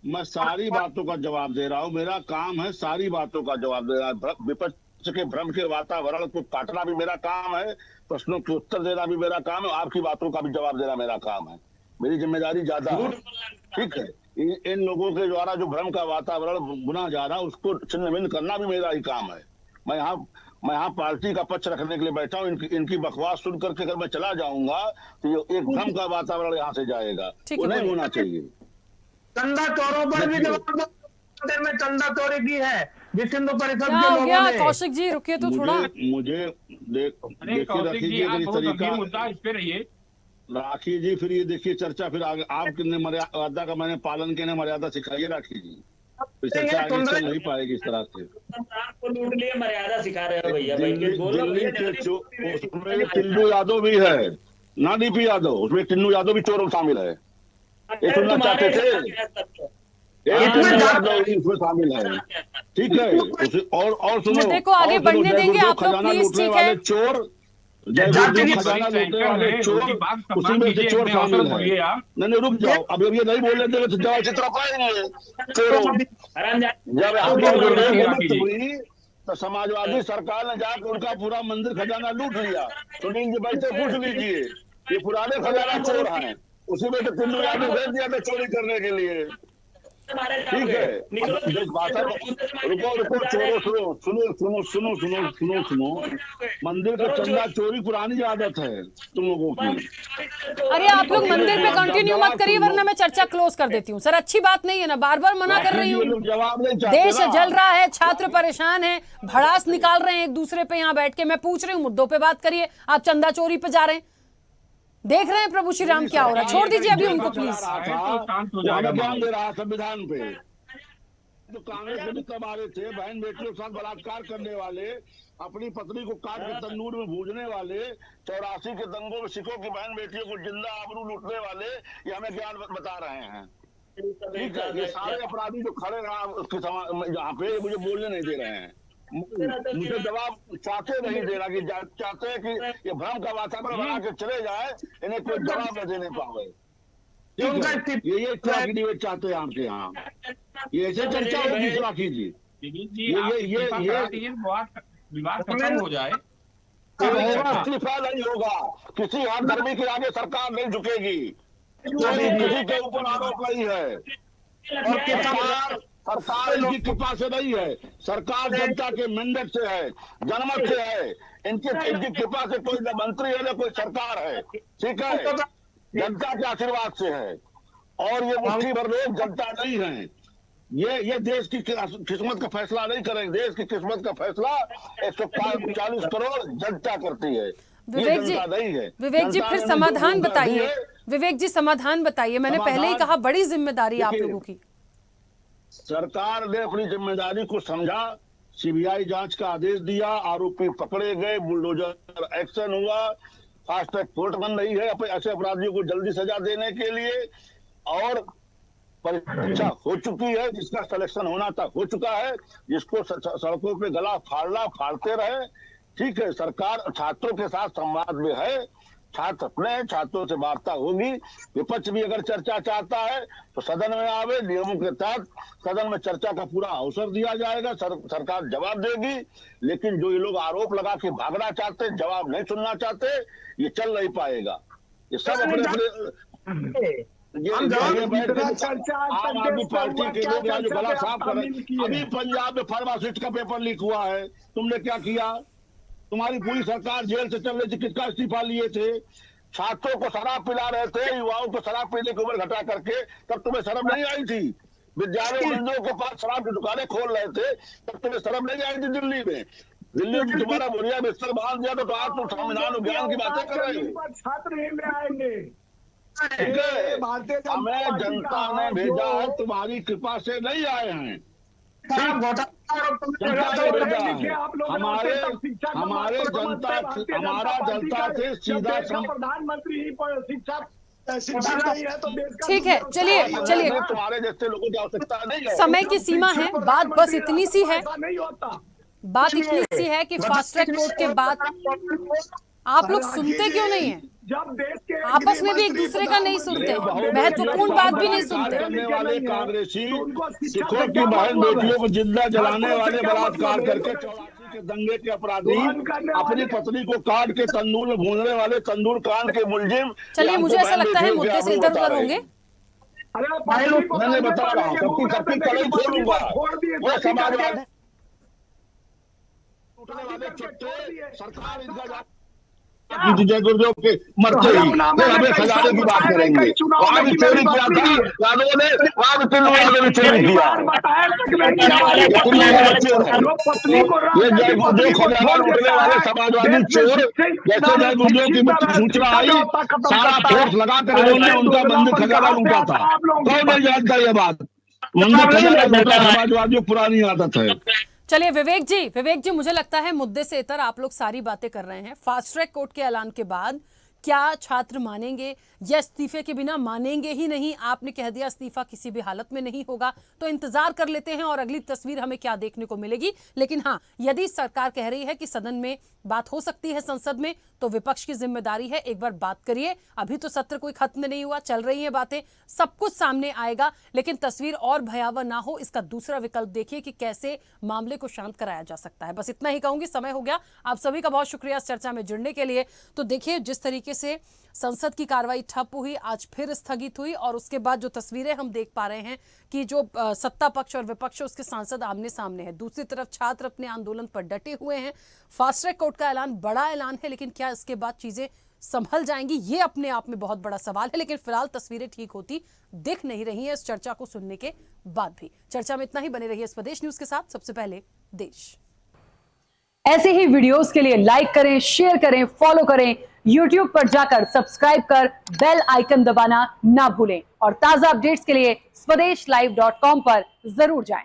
मैं सारी बातों का जवाब दे रहा हूँ, मेरा काम है सारी बातों का जवाब दे रहा। विपक्ष के भ्रम के वातावरण को काटना भी मेरा काम है, प्रश्नों के उत्तर देना भी मेरा काम है, आपकी बातों का भी जवाब देना मेरा काम है। मेरी जिम्मेदारी ज्यादा है, ठीक है। इन लोगों के द्वारा जो भ्रम का वातावरण बुना जा रहा है उसको छिन्न भिन्न करना भी मेरा ही काम है। मैं यहाँ पार्टी का पक्ष रखने के लिए बैठा हूँ। इनकी बकवास सुन करके अगर मैं चला जाऊंगा तो एक भ्रम का वातावरण यहाँ से जाएगा, वो नहीं होना चाहिए। चंदा चोरों पर भी जवाब में चंदा चोरी की है विश्व हिंदू परिषद के हो लोगों गया? ने। कौशिक जी रुकिए तो थोड़ा। मुझे देखिए रखिए तरीका मुद्दा इस पे रहिए राखी जी, फिर ये देखिए चर्चा फिर आगे आपने मर्यादा का मैंने पालन के मर्यादा सिखाइए राखी जी, फिर चर्चा आगे चल नहीं पाएगी इस तरह से। आपको लूट लिए मर्यादा सिखा रहे हो भैया। उसमें टिल्लू यादव भी है ना, डीपी यादव, उसमें टिल्लू यादव भी चोर शामिल है। ये सुनना चाहते थे, इसमें शामिल है, ठीक है। और सुनो, मुद्दे को आगे बढ़ने देंगे आप लोग प्लीज, ठीक है। चोर खजाना लूटने वाले चोर, उसी में से चोर शामिल है। नहीं रुक जाओ, अब ये नहीं बोल रहे थे जवाब चित्र पाएंगे चोरों। जब हुई तो समाजवादी सरकार ने जाकर उनका पूरा मंदिर खजाना लूट लिया। सुनील जी बैठे पूछ लीजिए, ये पुराने खजाना चोर हैं, उसी में तो टिल्लू यादव भेज दिया था चोरी करने के लिए, ठीक है। रुको सुनो, मंदिर का चंदा चोरी पुरानी आदत है तुम लोगों की। अरे आप लोग मंदिर पे कंटिन्यू मत करिए वरना मैं चर्चा क्लोज कर देती हूँ। सर अच्छी बात नहीं है ना, बार बार मना कर रही हूँ। देश जल रहा है, छात्र परेशान है, भड़ास निकाल रहे हैं एक दूसरे पे यहाँ बैठ के। मैं पूछ रही हूँ मुद्दों पे बात करिए, आप चंदा चोरी पे जा रहे हैं। देख रहे हैं प्रभु श्री राम क्या हो रहा है, छोड़ दीजिए अभी उनको प्लीज। ज्ञान दे रहा संविधान पे, तो कांग्रेस में तब आ रहे थे बहन बेटियों के साथ बलात्कार करने वाले, अपनी पत्नी को काट के तंदूर में भूजने वाले, 84 के दंगों में सिखों की बहन बेटियों को जिंदा आबरू लूटने वाले, ये हमें ज्ञान बता रहे हैं, ठीक है। ये सारे अपराधी जो खड़े हैं यहाँ पे मुझे बोलने नहीं दे रहे हैं, मुझे जवाब चाहते नहीं देना, कि चाहते हैं कि ये भ्रम का वातावरण बना के चले जाए, इन्हें कोई जवाब न देने पावे। ये क्या डिबेट चाहते हैं आपके यहाँ, ये ऐसे चर्चा होगी राखी जी। ये विवाद खत्म हो जाए, इस्तीफा नहीं होगा, किसी हर धर्मी के आगे सरकार नहीं झुकेगी, किसी के ऊपर आरोप नहीं है। और सरकार इनकी कृपा से नहीं है, सरकार जनता के मैंडेट से है, जनमत से है। इनकी कृपा से कोई न मंत्री है न कोई सरकार है, ठीक है, जनता के आशीर्वाद से है। और ये मुट्ठी भर लोग जनता नहीं है, ये देश की किस्मत का फैसला नहीं करेंगे। देश की किस्मत का फैसला 140 करोड़ जनता करती है, विवेक जी फिर समाधान बताइए। विवेक जी समाधान बताइए, मैंने पहले ही कहा बड़ी जिम्मेदारी आप लोगों की। सरकार ने अपनी जिम्मेदारी को समझा, सीबीआई जांच का आदेश दिया, आरोपी पकड़े गए, बुलडोजर एक्शन हुआ, फास्ट ट्रैक कोर्ट बन रही है ऐसे अपराधियों को जल्दी सजा देने के लिए, और परीक्षा हो चुकी है, जिसका सिलेक्शन होना था हो चुका है, जिसको सड़कों पे गला फाड़ते रहे, ठीक है। सरकार छात्रों के साथ संवाद में है, छात्र अपने छात्रों से वार्ता होगी। विपक्ष भी अगर चर्चा चाहता है तो सदन में आवे, नियमों के तहत सदन में चर्चा का पूरा अवसर दिया जाएगा, सरकार जवाब देगी। लेकिन जो ये लोग आरोप लगा के भागना चाहते, जवाब नहीं सुनना चाहते, ये चल नहीं पाएगा। ये सब अपने आम आदमी पार्टी के लोग यहाँ जो गला साफ कर रहे हैं। अभी पंजाब में फार्मासिस्ट का पेपर लीक हुआ है, तुमने क्या किया? तुम्हारी पूरी सरकार जेल से चल रही थी, किसका इस्तीफा लिए थे? छात्रों को शराब पिला रहे थे, युवाओं को शराब पीने की उम्र घटा करके, तब तुम्हें शर्म नहीं आई थी? विद्यालय मंदिरों के पास शराब की दुकानें खोल रहे थे, तब तुम्हें शर्म नहीं आई थी? दिल्ली में तुम्हारा बोरिया बिस्तर बांध दिया तो आज तुम संविधान ज्ञान की बातें कर रहे हो। छात्र आएंगे, ठीक है, हमें जनता ने भेजा है, तुम्हारी कृपा से नहीं आए हैं, हमारे जनता से सीधा प्रधानमंत्री शिक्षा ठीक है। चलिए तुम्हारे जैसे लोगों की आवश्यकता नहीं है, समय की सीमा है, बात बस इतनी सी है, बात इतनी सी है कि फास्ट ट्रैक कोर्ट के बाद आप लोग सुनते क्यों नहीं है? जब देश के आपस में भी एक दूसरे का नहीं सुनते, महत्वपूर्ण बात भी नहीं सुनते। करने वाले कांग्रेसी सिखों की बहन बेटियों को जिंदा जलाने वाले, बलात्कार करके 84 के दंगे के अपराधी, अपनी पत्नी को काट के तंदूर में भूनने वाले तंदूर कांड के मुलजिम। चलिए, मुझे ऐसा लगता है मुद्दे से इधर उधर होंगे। मैंने बता रहा हूँ, सबकी कलई खोलूंगा। वो समाजवादी उठने वाले चट्टे सरकार इनका जय गुरुदेव के मरते ही फिर हमें खजाने की बात करेंगे। वहां भी चोरी किया था यादव ने, वहां भी टिल्लू यादव ने चोरी किया। ये जय गुरुदेव खजाना लूटने वाले समाजवादी चोर, जैसे जय गुरुदेव की सूचना आई, सारा फोर्स लगाकर इन्होंने उनका मंदिर खजाना लूटा था। कौन नहीं जानता ये बात? मंदिर खजाना लूटा समाजवादियों पुरानी आदत है। चलिए विवेक जी, मुझे लगता है मुद्दे से इतर आप लोग सारी बातें कर रहे हैं। फास्ट ट्रैक कोर्ट के ऐलान के बाद क्या छात्र मानेंगे या इस्तीफे के बिना मानेंगे ही नहीं? आपने कह दिया इस्तीफा किसी भी हालत में नहीं होगा, तो इंतजार कर लेते हैं और अगली तस्वीर हमें क्या देखने को मिलेगी। लेकिन हाँ, यदि सरकार कह रही है कि सदन में बात हो सकती है संसद में, तो विपक्ष की जिम्मेदारी है एक बार बात करिए। अभी तो सत्र कोई खत्म नहीं हुआ, चल रही है बातें, सब कुछ सामने आएगा, लेकिन तस्वीर और भयावह ना हो इसका दूसरा विकल्प देखिए कि कैसे मामले को शांत कराया जा सकता है। बस इतना ही कहूंगी, समय हो गया। आप सभी का बहुत शुक्रिया इस चर्चा में जुड़ने के लिए। तो देखिए, जिस तरीके से संसद की कार्रवाई ठप हुई, आज फिर स्थगित हुई, और उसके बाद जो तस्वीरें हम देख पा रहे हैं कि जो सत्ता पक्ष और विपक्ष उसके सांसद आमने सामने हैं, दूसरी तरफ छात्र अपने आंदोलन पर डटे हुए हैं। फास्ट ट्रैक कोर्ट का ऐलान बड़ा ऐलान है, लेकिन क्या इसके बाद चीजें संभल जाएंगी, ये अपने आप में बहुत बड़ा सवाल है। लेकिन फिलहाल तस्वीरें ठीक होती दिख नहीं रही है इस चर्चा को सुनने के बाद भी। चर्चा में इतना ही, बने रहिए स्वदेश न्यूज के साथ। सबसे पहले देश। ऐसे ही वीडियोस के लिए लाइक करें, शेयर करें, फॉलो करें। YouTube पर जाकर सब्सक्राइब कर बेल आइकन दबाना ना भूलें, और ताजा अपडेट्स के लिए स्वदेशलाइव.com पर जरूर जाएं।